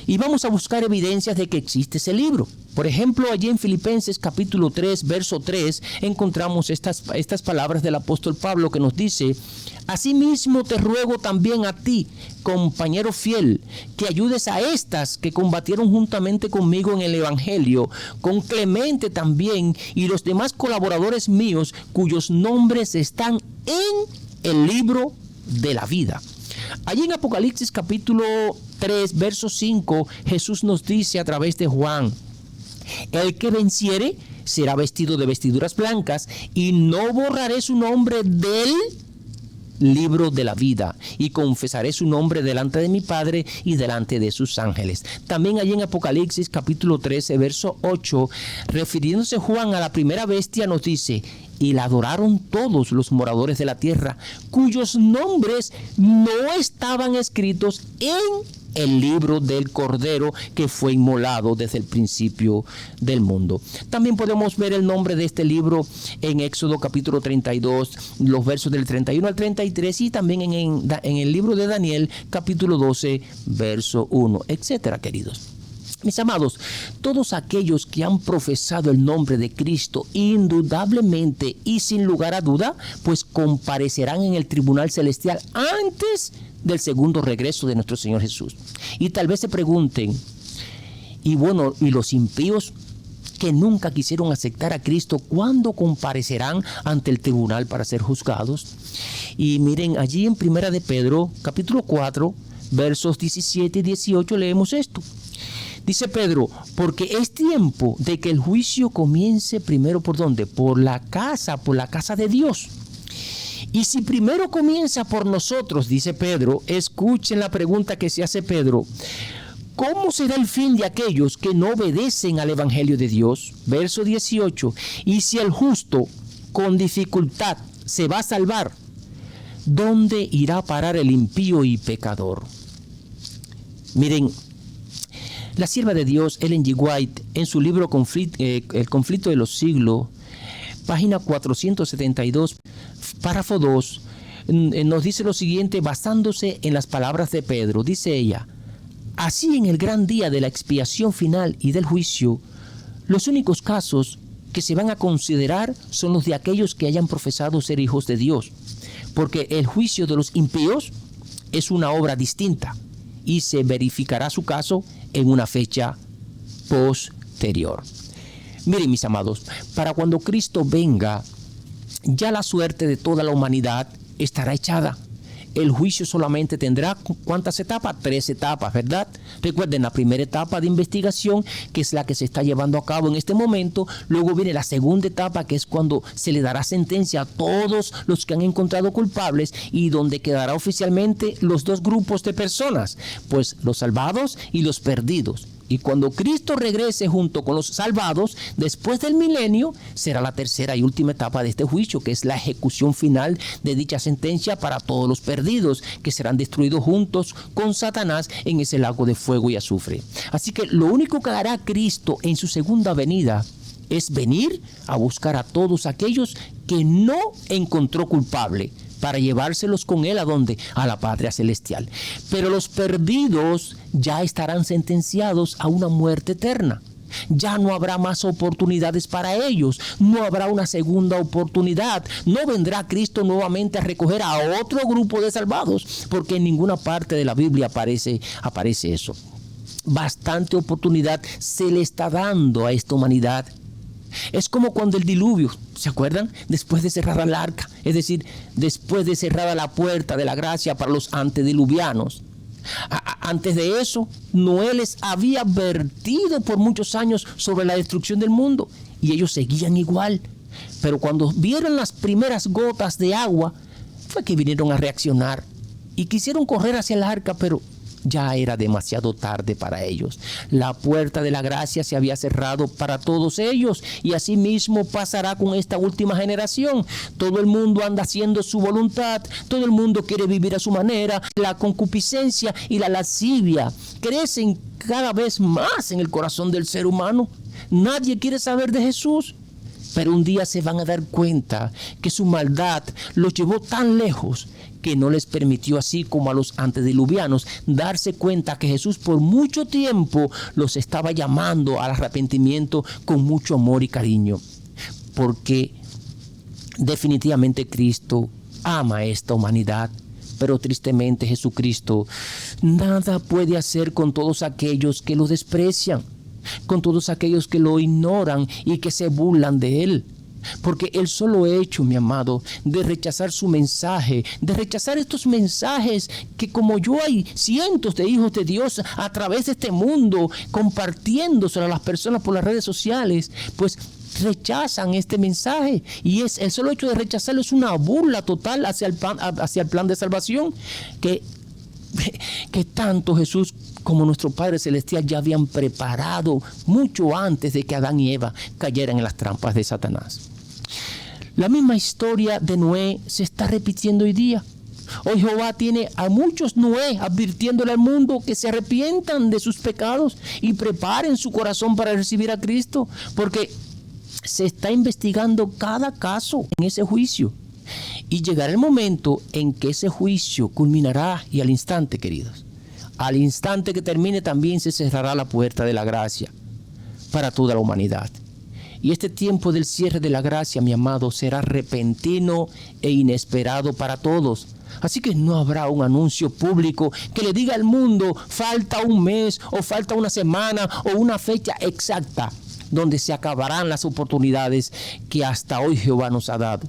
Y vamos a buscar evidencias de que existe ese libro. Por ejemplo, allí en Filipenses capítulo 3, verso 3, encontramos estas palabras del apóstol Pablo que nos dice: asimismo te ruego también a ti, compañero fiel, que ayudes a estas que combatieron juntamente conmigo en el Evangelio, con Clemente también y los demás colaboradores míos, cuyos nombres están en el libro de la vida. Allí en Apocalipsis capítulo 3, verso 5, Jesús nos dice a través de Juan: el que venciere será vestido de vestiduras blancas, y no borraré su nombre del libro de la vida, y confesaré su nombre delante de mi Padre y delante de sus ángeles. También allí en Apocalipsis capítulo 13, verso 8, refiriéndose Juan a la primera bestia, nos dice: y la adoraron todos los moradores de la tierra, cuyos nombres no estaban escritos en el libro del Cordero que fue inmolado desde el principio del mundo. También podemos ver el nombre de este libro en Éxodo capítulo 32, los versos del 31 al 33, y también en el libro de Daniel capítulo 12, verso 1, etcétera, queridos. Mis amados, todos aquellos que han profesado el nombre de Cristo, indudablemente y sin lugar a duda, pues comparecerán en el tribunal celestial antes del segundo regreso de nuestro Señor Jesús. Y tal vez se pregunten: y bueno, ¿y los impíos que nunca quisieron aceptar a Cristo, cuándo comparecerán ante el tribunal para ser juzgados? Y miren, allí en 1 de Pedro, capítulo 4, versos 17 y 18, leemos esto. Dice Pedro: porque es tiempo de que el juicio comience primero, ¿por dónde? Por la casa de Dios. Y si primero comienza por nosotros, dice Pedro, escuchen la pregunta que se hace Pedro: ¿cómo será el fin de aquellos que no obedecen al Evangelio de Dios? Verso 18, y si el justo con dificultad se va a salvar, ¿dónde irá a parar el impío y pecador? Miren, la sierva de Dios, Ellen G. White, en su libro El conflicto de los siglos, página 472, párrafo 2, nos dice lo siguiente, basándose en las palabras de Pedro. Dice ella: así, en el gran día de la expiación final y del juicio, los únicos casos que se van a considerar son los de aquellos que hayan profesado ser hijos de Dios, porque el juicio de los impíos es una obra distinta y se verificará su caso en una fecha posterior. Miren, mis amados, para cuando Cristo venga, ya la suerte de toda la humanidad estará echada. El juicio solamente tendrá, ¿cuántas etapas? 3 etapas, ¿verdad? Recuerden, la primera etapa de investigación, que es la que se está llevando a cabo en este momento. Luego viene la segunda etapa, que es cuando se le dará sentencia a todos los que han encontrado culpables, y donde quedará oficialmente los dos grupos de personas, pues los salvados y los perdidos. Y cuando Cristo regrese junto con los salvados, después del milenio, será la tercera y última etapa de este juicio, que es la ejecución final de dicha sentencia para todos los perdidos, que serán destruidos juntos con Satanás en ese lago de fuego y azufre. Así que lo único que hará Cristo en su segunda venida es venir a buscar a todos aquellos que no encontró culpable, para llevárselos con él ¿a dónde? A la patria celestial. Pero los perdidos ya estarán sentenciados a una muerte eterna. Ya no habrá más oportunidades para ellos, no habrá una segunda oportunidad, no vendrá Cristo nuevamente a recoger a otro grupo de salvados, porque en ninguna parte de la Biblia aparece eso. Bastante oportunidad se le está dando a esta humanidad. Es como cuando el diluvio, ¿se acuerdan? Después de cerrada el arca, es decir, después de cerrada la puerta de la gracia para los antediluvianos. Antes de eso, Noé les había advertido por muchos años sobre la destrucción del mundo y ellos seguían igual. Pero cuando vieron las primeras gotas de agua, fue que vinieron a reaccionar y quisieron correr hacia el arca, pero ya era demasiado tarde para ellos. La puerta de la gracia se había cerrado para todos ellos y así mismo pasará con esta última generación. Todo el mundo anda haciendo su voluntad, todo el mundo quiere vivir a su manera. La concupiscencia y la lascivia crecen cada vez más en el corazón del ser humano. Nadie quiere saber de Jesús. Pero un día se van a dar cuenta que su maldad los llevó tan lejos que no les permitió, así como a los antediluvianos, darse cuenta que Jesús por mucho tiempo los estaba llamando al arrepentimiento con mucho amor y cariño. Porque definitivamente Cristo ama a esta humanidad. Pero tristemente Jesucristo nada puede hacer con todos aquellos que lo desprecian, con todos aquellos que lo ignoran y que se burlan de él. Porque el solo hecho, mi amado, de rechazar su mensaje, de rechazar estos mensajes que como yo hay cientos de hijos de Dios a través de este mundo compartiéndoselo a las personas por las redes sociales, pues rechazan este mensaje, y el solo hecho de rechazarlo es una burla total hacia el plan de salvación que tanto Jesús como nuestro Padre Celestial ya habían preparado mucho antes de que Adán y Eva cayeran en las trampas de Satanás. La misma historia de Noé se está repitiendo hoy día. Hoy Jehová tiene a muchos Noé advirtiéndole al mundo que se arrepientan de sus pecados y preparen su corazón para recibir a Cristo, porque se está investigando cada caso en ese juicio. Y llegará el momento en que ese juicio culminará, y al instante, queridos, al instante que termine también se cerrará la puerta de la gracia para toda la humanidad. Y este tiempo del cierre de la gracia, mi amado, será repentino e inesperado para todos. Así que no habrá un anuncio público que le diga al mundo falta un mes o falta una semana o una fecha exacta donde se acabarán las oportunidades que hasta hoy Jehová nos ha dado.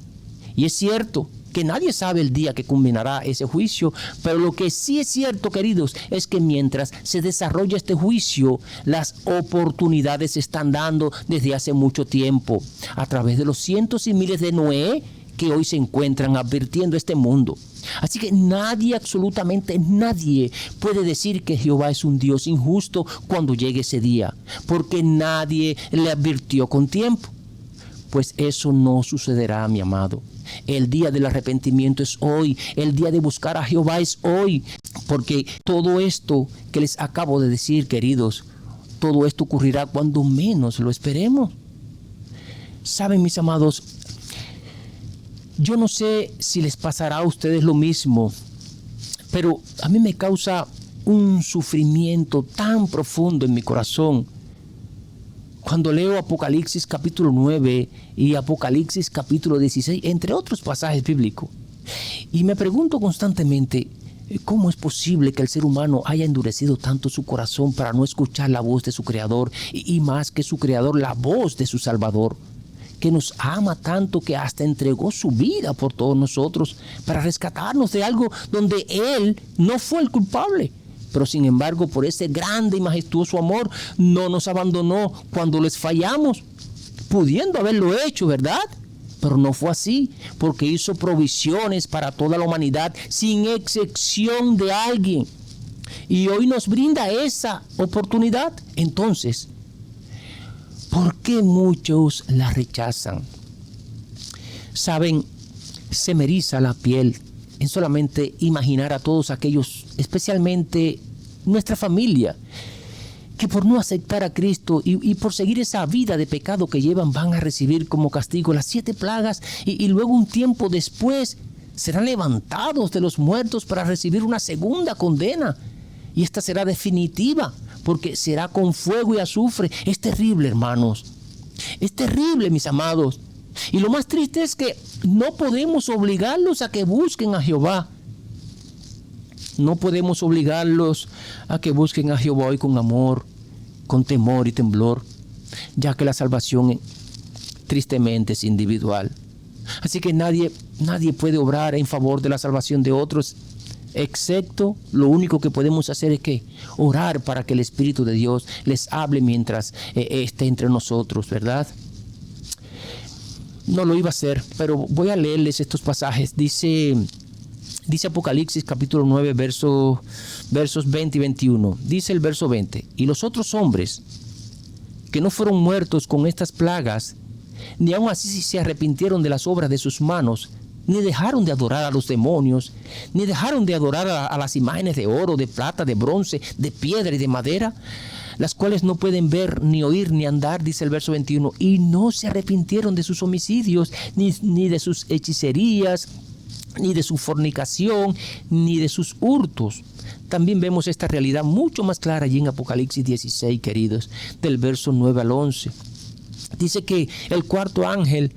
Y es cierto que nadie sabe el día que culminará ese juicio, pero lo que sí es cierto, queridos, es que mientras se desarrolla este juicio, las oportunidades se están dando desde hace mucho tiempo, a través de los cientos y miles de Noé que hoy se encuentran advirtiendo este mundo. Así que nadie, absolutamente nadie, puede decir que Jehová es un Dios injusto cuando llegue ese día, porque nadie le advirtió con tiempo. Pues eso no sucederá, mi amado. El día del arrepentimiento es hoy, el día de buscar a Jehová es hoy, porque todo esto que les acabo de decir, queridos, todo esto ocurrirá cuando menos lo esperemos. Saben, mis amados, yo no sé si les pasará a ustedes lo mismo, pero a mí me causa un sufrimiento tan profundo en mi corazón cuando leo Apocalipsis capítulo 9 y Apocalipsis capítulo 16, entre otros pasajes bíblicos. Y me pregunto constantemente, ¿cómo es posible que el ser humano haya endurecido tanto su corazón para no escuchar la voz de su Creador y más que su Creador, la voz de su Salvador, que nos ama tanto que hasta entregó su vida por todos nosotros para rescatarnos de algo donde Él no fue el culpable? Pero sin embargo, por ese grande y majestuoso amor, no nos abandonó cuando les fallamos, pudiendo haberlo hecho, ¿verdad? Pero no fue así, porque hizo provisiones para toda la humanidad, sin excepción de alguien. Y hoy nos brinda esa oportunidad. Entonces, ¿por qué muchos la rechazan? Saben, se me eriza la piel en solamente imaginar a todos aquellos, especialmente nuestra familia, que por no aceptar a Cristo y por seguir esa vida de pecado que llevan, van a recibir como castigo las 7 plagas y luego un tiempo después serán levantados de los muertos para recibir una segunda condena. Y esta será definitiva, porque será con fuego y azufre. Es terrible, hermanos. Es terrible, mis amados. Y lo más triste es que no podemos obligarlos a que busquen a Jehová. No podemos obligarlos a que busquen a Jehová hoy con amor, con temor y temblor, ya que la salvación tristemente es individual. Así que nadie puede obrar en favor de la salvación de otros, excepto lo único que podemos hacer es que orar para que el Espíritu de Dios les hable mientras esté entre nosotros, ¿verdad? No lo iba a hacer, pero voy a leerles estos pasajes. Dice Apocalipsis capítulo 9, versos 20 y 21. Dice el verso 20: y los otros hombres que no fueron muertos con estas plagas, ni aun así se arrepintieron de las obras de sus manos, ni dejaron de adorar a los demonios, ni dejaron de adorar a las imágenes de oro, de plata, de bronce, de piedra y de madera, las cuales no pueden ver, ni oír, ni andar, dice el verso 21, y no se arrepintieron de sus homicidios, ni de sus hechicerías, ni de su fornicación, ni de sus hurtos. También vemos esta realidad mucho más clara allí en Apocalipsis 16, queridos, del verso 9 al 11. Dice que el cuarto ángel,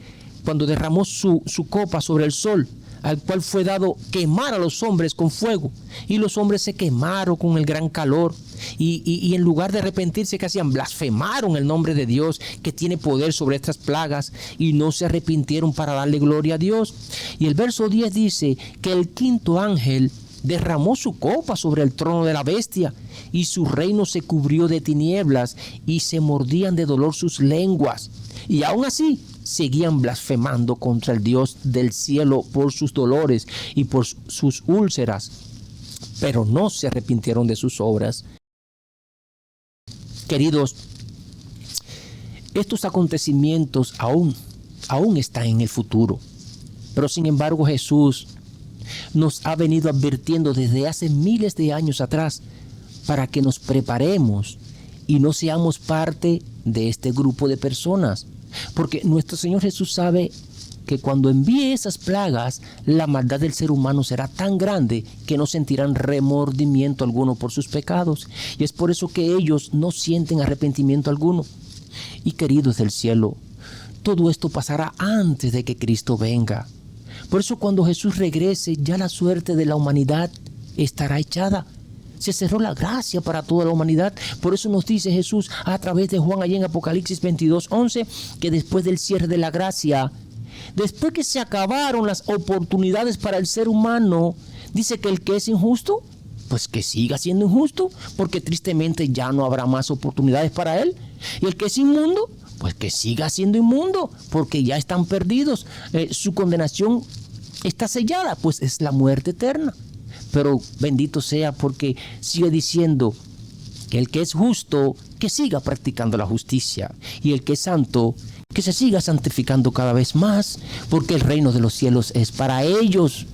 cuando derramó su copa sobre el sol, al cual fue dado quemar a los hombres con fuego, y los hombres se quemaron con el gran calor, y en lugar de arrepentirse, ¿qué hacían? Blasfemaron el nombre de Dios, que tiene poder sobre estas plagas, y no se arrepintieron para darle gloria a Dios. Y el verso 10 dice que el quinto ángel derramó su copa sobre el trono de la bestia, y su reino se cubrió de tinieblas, y se mordían de dolor sus lenguas, y aún así seguían blasfemando contra el Dios del cielo por sus dolores y por sus úlceras, pero no se arrepintieron de sus obras. Queridos, estos acontecimientos aún están en el futuro, pero sin embargo Jesús nos ha venido advirtiendo desde hace miles de años atrás para que nos preparemos y no seamos parte de este grupo de personas. Porque nuestro Señor Jesús sabe que cuando envíe esas plagas, la maldad del ser humano será tan grande que no sentirán remordimiento alguno por sus pecados. Y es por eso que ellos no sienten arrepentimiento alguno. Y queridos del cielo, todo esto pasará antes de que Cristo venga. Por eso cuando Jesús regrese, ya la suerte de la humanidad estará echada. Se cerró la gracia para toda la humanidad. Por eso nos dice Jesús a través de Juan allí en Apocalipsis 22:11, que después del cierre de la gracia, después que se acabaron las oportunidades para el ser humano, dice que el que es injusto, pues que siga siendo injusto, porque tristemente ya no habrá más oportunidades para él. Y el que es inmundo, pues que siga siendo inmundo, porque ya están perdidos. Su condenación está sellada, pues es la muerte eterna. Pero bendito sea, porque sigue diciendo que el que es justo, que siga practicando la justicia, y el que es santo, que se siga santificando cada vez más, porque el reino de los cielos es para ellos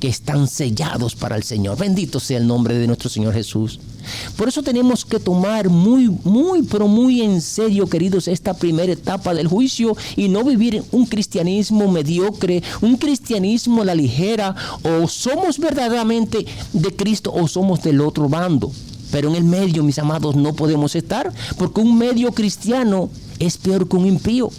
que están sellados para el Señor. Bendito sea el nombre de nuestro Señor Jesús. Por eso tenemos que tomar pero muy en serio, queridos, esta primera etapa del juicio, y no vivir un cristianismo mediocre, un cristianismo a la ligera. O somos verdaderamente de Cristo o somos del otro bando. Pero en el medio, mis amados, no podemos estar, porque un medio cristiano es peor que un impío.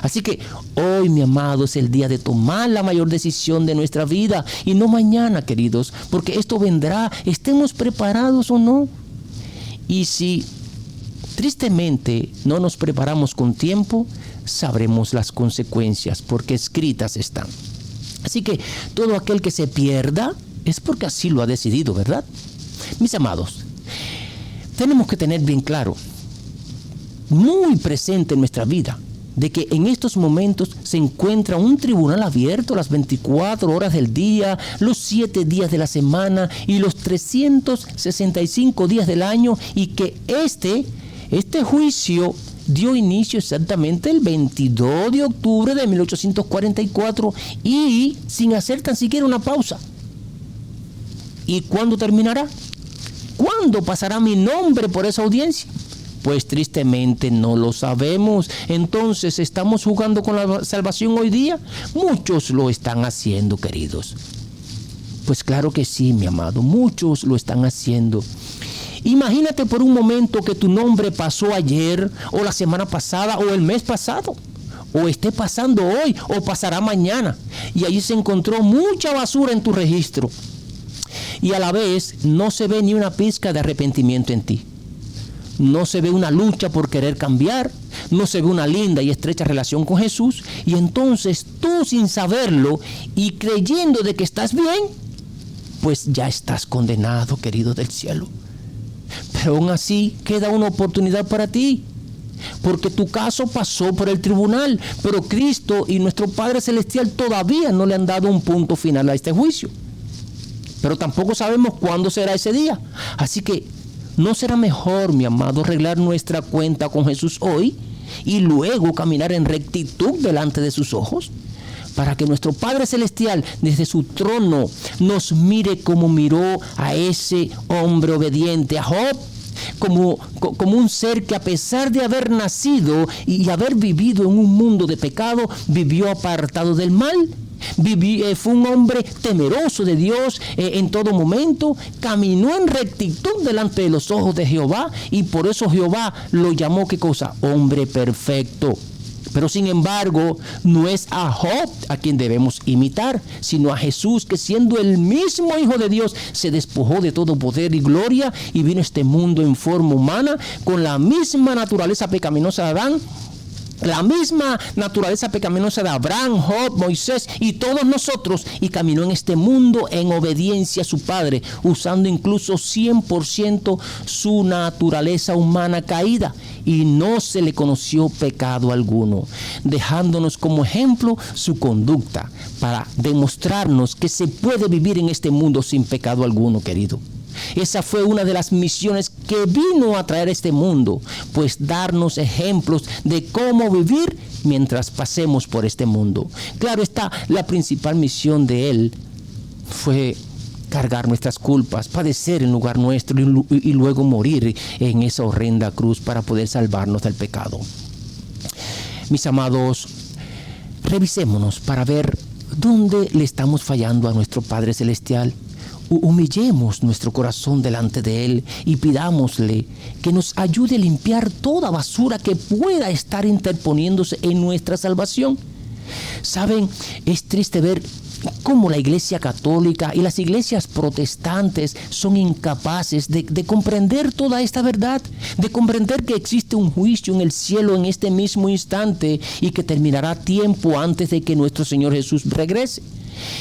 Así que hoy, mi amado, es el día de tomar la mayor decisión de nuestra vida, y no mañana, queridos, porque esto vendrá, estemos preparados o no. Y si tristemente no nos preparamos con tiempo, sabremos las consecuencias, porque escritas están. Así que todo aquel que se pierda es porque así lo ha decidido, ¿verdad? Mis amados, tenemos que tener bien claro, muy presente en nuestra vida, de que en estos momentos se encuentra un tribunal abierto las 24 horas del día, los 7 días de la semana y los 365 días del año, y que este juicio dio inicio exactamente el 22 de octubre de 1844 y sin hacer tan siquiera una pausa. ¿Y cuándo terminará? ¿Cuándo pasará mi nombre por esa audiencia? Pues tristemente no lo sabemos. Entonces, ¿estamos jugando con la salvación hoy día? Muchos lo están haciendo, queridos. Pues claro que sí, mi amado, muchos lo están haciendo. Imagínate por un momento que tu nombre pasó ayer, o la semana pasada, o el mes pasado, o esté pasando hoy, o pasará mañana, y allí se encontró mucha basura en tu registro, y a la vez no se ve ni una pizca de arrepentimiento en ti. No se ve una lucha por querer cambiar, no se ve una linda y estrecha relación con Jesús, y entonces tú, sin saberlo y creyendo de que estás bien, pues ya estás condenado, querido del cielo. Pero aún así queda una oportunidad para ti, porque tu caso pasó por el tribunal, pero Cristo y nuestro Padre Celestial todavía no le han dado un punto final a este juicio. Pero tampoco sabemos cuándo será ese día. Así que, ¿no será mejor, mi amado, arreglar nuestra cuenta con Jesús hoy y luego caminar en rectitud delante de sus ojos? Para que nuestro Padre Celestial desde su trono nos mire como miró a ese hombre obediente, a Job, como un ser que, a pesar de haber nacido y haber vivido en un mundo de pecado, vivió apartado del mal. Fue un hombre temeroso de Dios en todo momento, caminó en rectitud delante de los ojos de Jehová, y por eso Jehová lo llamó, ¿qué cosa? Hombre perfecto. Pero sin embargo, no es a Job a quien debemos imitar, sino a Jesús, que siendo el mismo Hijo de Dios, se despojó de todo poder y gloria y vino a este mundo en forma humana, con la misma naturaleza pecaminosa de Adán, la misma naturaleza pecaminosa de Abraham, Job, Moisés y todos nosotros, y caminó en este mundo en obediencia a su Padre, usando incluso 100% su naturaleza humana caída, y no se le conoció pecado alguno, dejándonos como ejemplo su conducta para demostrarnos que se puede vivir en este mundo sin pecado alguno, querido. Esa fue una de las misiones que vino a traer a este mundo, pues darnos ejemplos de cómo vivir mientras pasemos por este mundo. Claro está, la principal misión de Él fue cargar nuestras culpas, padecer en lugar nuestro y luego morir en esa horrenda cruz para poder salvarnos del pecado. Mis amados, revisémonos para ver dónde le estamos fallando a nuestro Padre Celestial. Humillemos nuestro corazón delante de Él y pidámosle que nos ayude a limpiar toda basura que pueda estar interponiéndose en nuestra salvación. Saben, es triste ver cómo la Iglesia Católica y las iglesias protestantes son incapaces de comprender toda esta verdad, de comprender que existe un juicio en el cielo en este mismo instante y que terminará tiempo antes de que nuestro Señor Jesús regrese.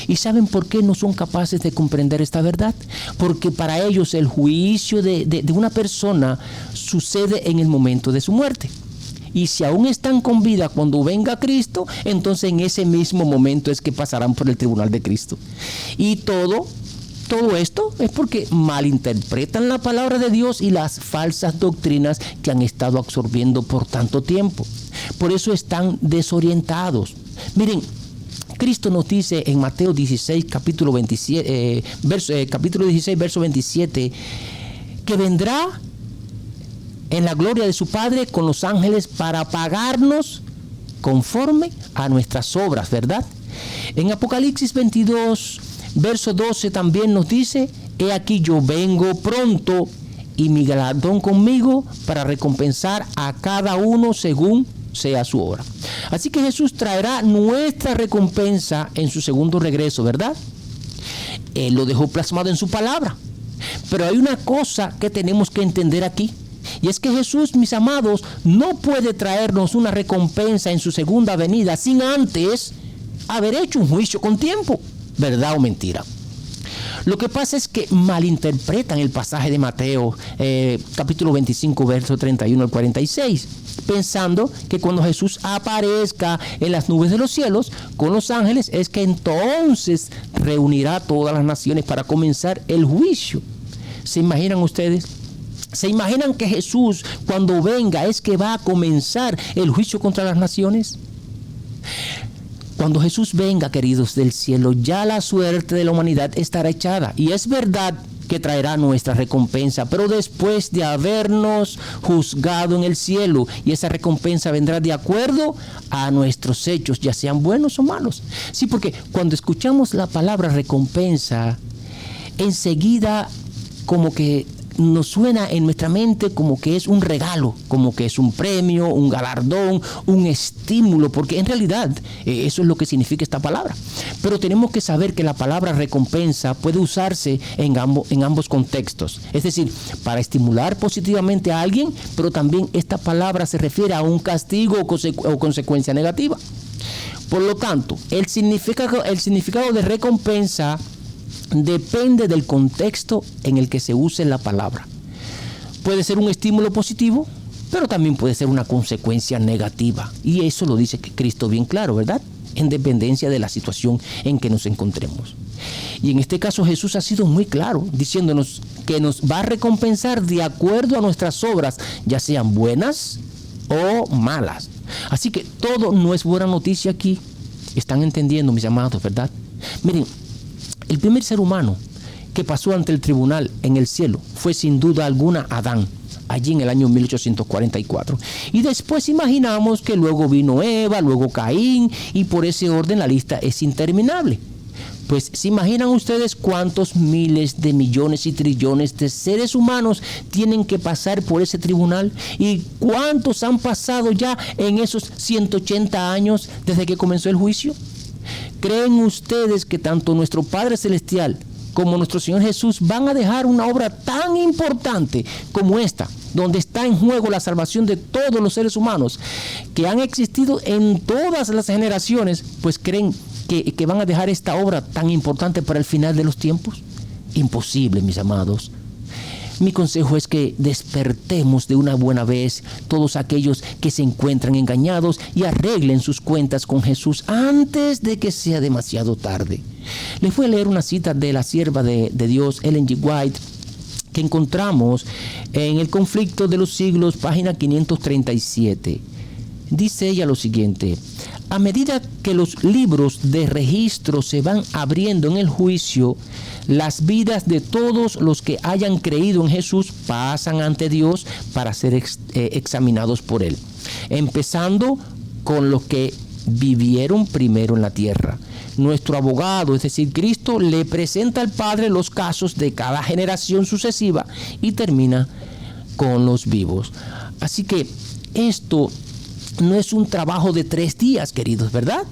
¿Y saben por qué no son capaces de comprender esta verdad? Porque para ellos el juicio de una persona sucede en el momento de su muerte. Y si aún están con vida cuando venga Cristo, entonces en ese mismo momento es que pasarán por el tribunal de Cristo. Y todo esto es porque malinterpretan la palabra de Dios y las falsas doctrinas que han estado absorbiendo por tanto tiempo. Por eso están desorientados. Miren, Cristo nos dice en Mateo 16, capítulo 16, verso 27, que vendrá en la gloria de su Padre con los ángeles para pagarnos conforme a nuestras obras, ¿verdad? En Apocalipsis 22, verso 12 también nos dice: he aquí yo vengo pronto y mi galardón conmigo para recompensar a cada uno según sea su obra. Así que Jesús traerá nuestra recompensa en su segundo regreso, ¿verdad? Él lo dejó plasmado en su palabra. Pero hay una cosa que tenemos que entender aquí, y es que Jesús, mis amados, no puede traernos una recompensa en su segunda venida sin antes haber hecho un juicio con tiempo, ¿verdad o mentira? Lo que pasa es que malinterpretan el pasaje de Mateo, capítulo 25, verso 31 al 46, pensando que cuando Jesús aparezca en las nubes de los cielos con los ángeles, es que entonces reunirá a todas las naciones para comenzar el juicio. ¿Se imaginan ustedes? ¿Se imaginan que Jesús, cuando venga, es que va a comenzar el juicio contra las naciones? Cuando Jesús venga, queridos del cielo, ya la suerte de la humanidad estará echada. Y es verdad que traerá nuestra recompensa, pero después de habernos juzgado en el cielo, y esa recompensa vendrá de acuerdo a nuestros hechos, ya sean buenos o malos. Sí, porque cuando escuchamos la palabra recompensa, enseguida como que nos suena en nuestra mente como que es un regalo, como que es un premio, un galardón, un estímulo, porque en realidad eso es lo que significa esta palabra. Pero tenemos que saber que la palabra recompensa puede usarse en ambos contextos. Es decir, para estimular positivamente a alguien, pero también esta palabra se refiere a un castigo o consecuencia negativa. Por lo tanto, el significado de recompensa depende del contexto en el que se use la palabra. Puede ser un estímulo positivo, pero también puede ser una consecuencia negativa. Y eso lo dice Cristo bien claro, ¿verdad? En dependencia de la situación en que nos encontremos. Y en este caso Jesús ha sido muy claro, diciéndonos que nos va a recompensar de acuerdo a nuestras obras, ya sean buenas o malas. Así que todo no es buena noticia aquí. ¿Están entendiendo, mis amados, verdad? Miren, el primer ser humano que pasó ante el tribunal en el cielo fue sin duda alguna Adán, allí en el año 1844. Y después imaginamos que luego vino Eva, luego Caín, y por ese orden la lista es interminable. Pues ¿se imaginan ustedes cuántos miles de millones y trillones de seres humanos tienen que pasar por ese tribunal? ¿Y cuántos han pasado ya en esos 180 años desde que comenzó el juicio? ¿Creen ustedes que tanto nuestro Padre Celestial como nuestro Señor Jesús van a dejar una obra tan importante como esta, donde está en juego la salvación de todos los seres humanos que han existido en todas las generaciones? Pues creen que van a dejar esta obra tan importante para el final de los tiempos. Imposible, mis amados. Mi consejo es que despertemos de una buena vez todos aquellos que se encuentran engañados y arreglen sus cuentas con Jesús antes de que sea demasiado tarde. Les voy a leer una cita de la sierva de Dios, Ellen G. White, que encontramos en El conflicto de los siglos, página 537. Dice ella lo siguiente: a medida que los libros de registro se van abriendo en el juicio, las vidas de todos los que hayan creído en Jesús pasan ante Dios para ser examinados por Él, empezando con los que vivieron primero en la tierra. Nuestro abogado, es decir, Cristo, le presenta al Padre los casos de cada generación sucesiva y termina con los vivos. Así que esto no es un trabajo de 3 días, queridos, ¿verdad?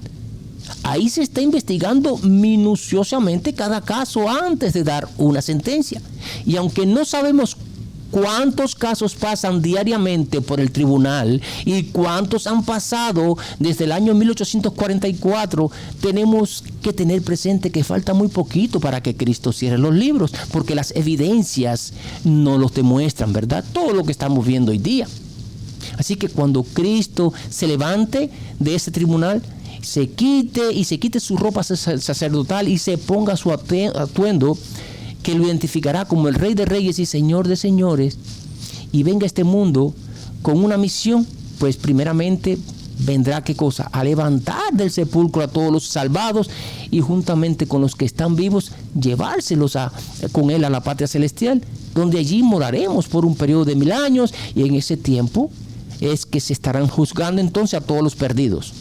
Ahí se está investigando minuciosamente cada caso antes de dar una sentencia. Y aunque no sabemos cuántos casos pasan diariamente por el tribunal y cuántos han pasado desde el año 1844, tenemos que tener presente que falta muy poquito para que Cristo cierre los libros, porque las evidencias no los demuestran, ¿verdad? Todo lo que estamos viendo hoy día. Así que cuando Cristo se levante de ese tribunal, se quite su ropa sacerdotal y se ponga su atuendo que lo identificará como el Rey de Reyes y Señor de Señores, y venga a este mundo con una misión, pues primeramente vendrá, ¿qué cosa? A levantar del sepulcro a todos los salvados y juntamente con los que están vivos llevárselos con Él a la patria celestial, donde allí moraremos por un periodo de 1000 años, y en ese tiempo es que se estarán juzgando entonces a todos los perdidos.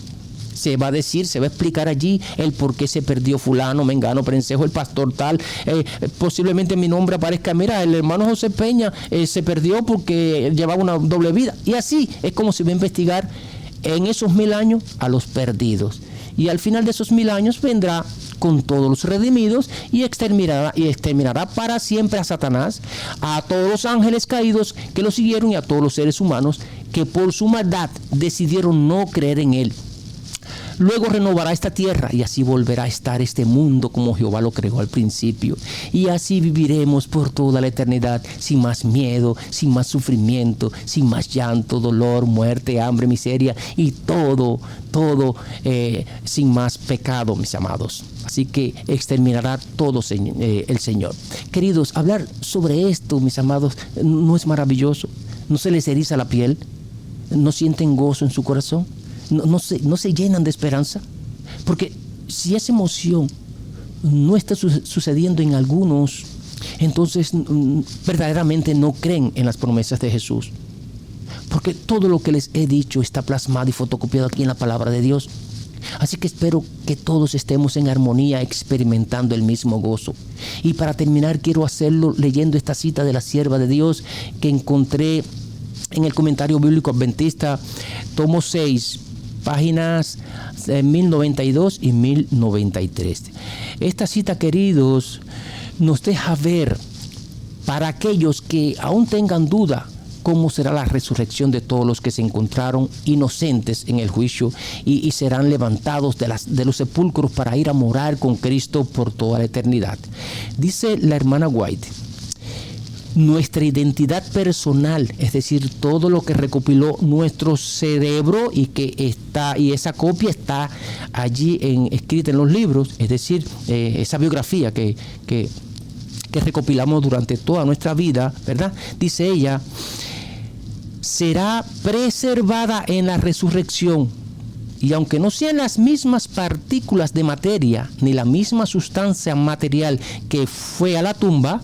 Se va a decir, se va a explicar allí el por qué se perdió fulano, mengano, prensejo, el pastor tal. Posiblemente mi nombre aparezca, mira, el hermano José Peña se perdió porque llevaba una doble vida. Y así es como se va a investigar en esos 1000 años a los perdidos. Y al final de esos 1000 años vendrá con todos los redimidos y exterminará para siempre a Satanás, a todos los ángeles caídos que lo siguieron y a todos los seres humanos que por su maldad decidieron no creer en Él. Luego renovará esta tierra y así volverá a estar este mundo como Jehová lo creó al principio. Y así viviremos por toda la eternidad sin más miedo, sin más sufrimiento, sin más llanto, dolor, muerte, hambre, miseria y todo sin más pecado, mis amados. Así que exterminará todo el Señor. Queridos, hablar sobre esto, mis amados, ¿no es maravilloso? ¿No se les eriza la piel? ¿No sienten gozo en su corazón? ¿No se llenan de esperanza? Porque si esa emoción no está sucediendo en algunos entonces verdaderamente no creen en las promesas de Jesús. Porque todo lo que les he dicho está plasmado y fotocopiado aquí en la palabra de Dios. Así que espero que todos estemos en armonía, experimentando el mismo gozo. Y para terminar, quiero hacerlo leyendo esta cita de la sierva de Dios que encontré en el Comentario Bíblico Adventista, tomo 6, páginas 1092 y 1093. Esta cita, queridos, nos deja ver, para aquellos que aún tengan duda, cómo será la resurrección de todos los que se encontraron inocentes en el juicio y serán levantados de los sepulcros para ir a morar con Cristo por toda la eternidad. Dice la hermana White: nuestra identidad personal, es decir, todo lo que recopiló nuestro cerebro y esa copia está allí escrita en los libros, es decir, esa biografía que recopilamos durante toda nuestra vida, ¿verdad? Dice ella, será preservada en la resurrección. Y aunque no sean las mismas partículas de materia, ni la misma sustancia material que fue a la tumba,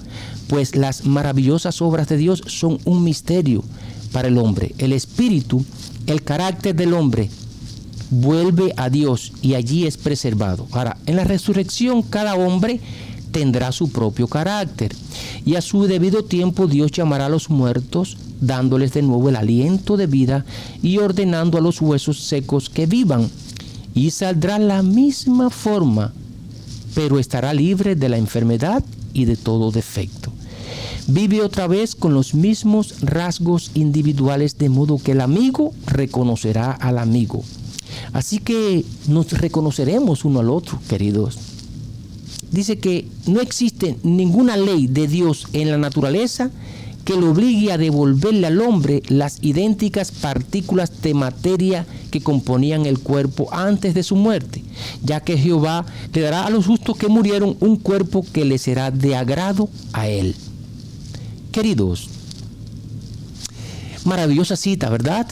pues las maravillosas obras de Dios son un misterio para el hombre. El espíritu, el carácter del hombre, vuelve a Dios y allí es preservado. Ahora, en la resurrección cada hombre tendrá su propio carácter y a su debido tiempo Dios llamará a los muertos, dándoles de nuevo el aliento de vida y ordenando a los huesos secos que vivan, y saldrá la misma forma, pero estará libre de la enfermedad y de todo defecto. Vive otra vez con los mismos rasgos individuales, de modo que el amigo reconocerá al amigo. Así que nos reconoceremos uno al otro, queridos. Dice que no existe ninguna ley de Dios en la naturaleza que le obligue a devolverle al hombre las idénticas partículas de materia que componían el cuerpo antes de su muerte, ya que Jehová le dará a los justos que murieron un cuerpo que le será de agrado a él. Queridos, maravillosa cita, ¿verdad?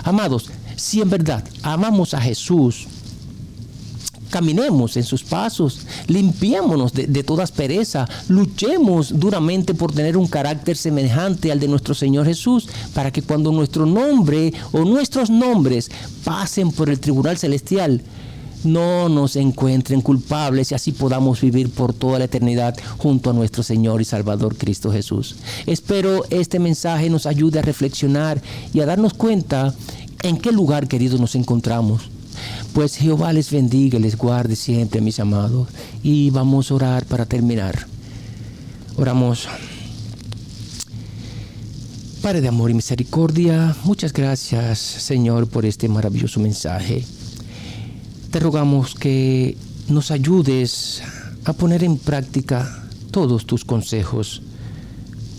Amados, si en verdad amamos a Jesús, caminemos en sus pasos, limpiémonos de toda aspereza, luchemos duramente por tener un carácter semejante al de nuestro Señor Jesús, para que cuando nuestro nombre o nuestros nombres pasen por el tribunal celestial, no nos encuentren culpables y así podamos vivir por toda la eternidad junto a nuestro Señor y Salvador Cristo Jesús. Espero este mensaje nos ayude a reflexionar y a darnos cuenta en qué lugar, queridos, nos encontramos. Pues Jehová les bendiga y les guarde siempre, mis amados. Y vamos a orar para terminar. Oramos. Padre de amor y misericordia, muchas gracias, Señor, por este maravilloso mensaje. Te rogamos que nos ayudes a poner en práctica todos tus consejos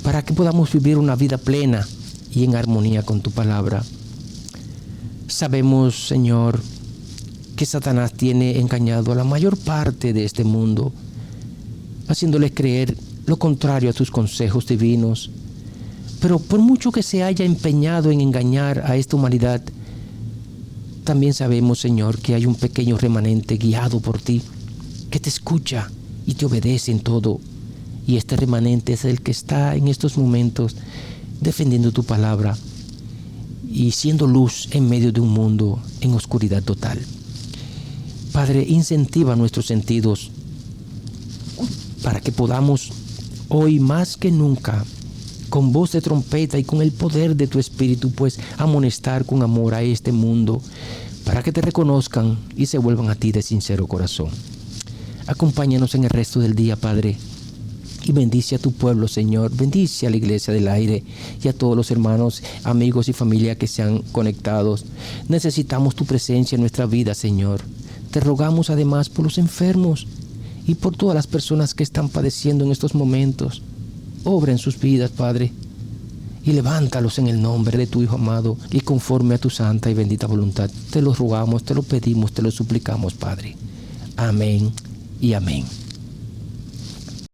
para que podamos vivir una vida plena y en armonía con tu palabra. Sabemos, Señor, que Satanás tiene engañado a la mayor parte de este mundo, haciéndoles creer lo contrario a tus consejos divinos. Pero por mucho que se haya empeñado en engañar a esta humanidad, también sabemos, Señor, que hay un pequeño remanente guiado por ti, que te escucha y te obedece en todo. Y este remanente es el que está en estos momentos defendiendo tu palabra y siendo luz en medio de un mundo en oscuridad total. Padre, incentiva nuestros sentidos para que podamos hoy más que nunca, con voz de trompeta y con el poder de tu Espíritu, pues amonestar con amor a este mundo, para que te reconozcan y se vuelvan a ti de sincero corazón. Acompáñanos en el resto del día, Padre, y bendice a tu pueblo, Señor. Bendice a la Iglesia del Aire y a todos los hermanos, amigos y familia que se han conectado. Necesitamos tu presencia en nuestra vida, Señor. Te rogamos además por los enfermos y por todas las personas que están padeciendo en estos momentos. Obra en sus vidas, Padre, y levántalos en el nombre de tu Hijo amado y conforme a tu santa y bendita voluntad. Te lo rogamos, te lo pedimos, te lo suplicamos, Padre. Amén y amén.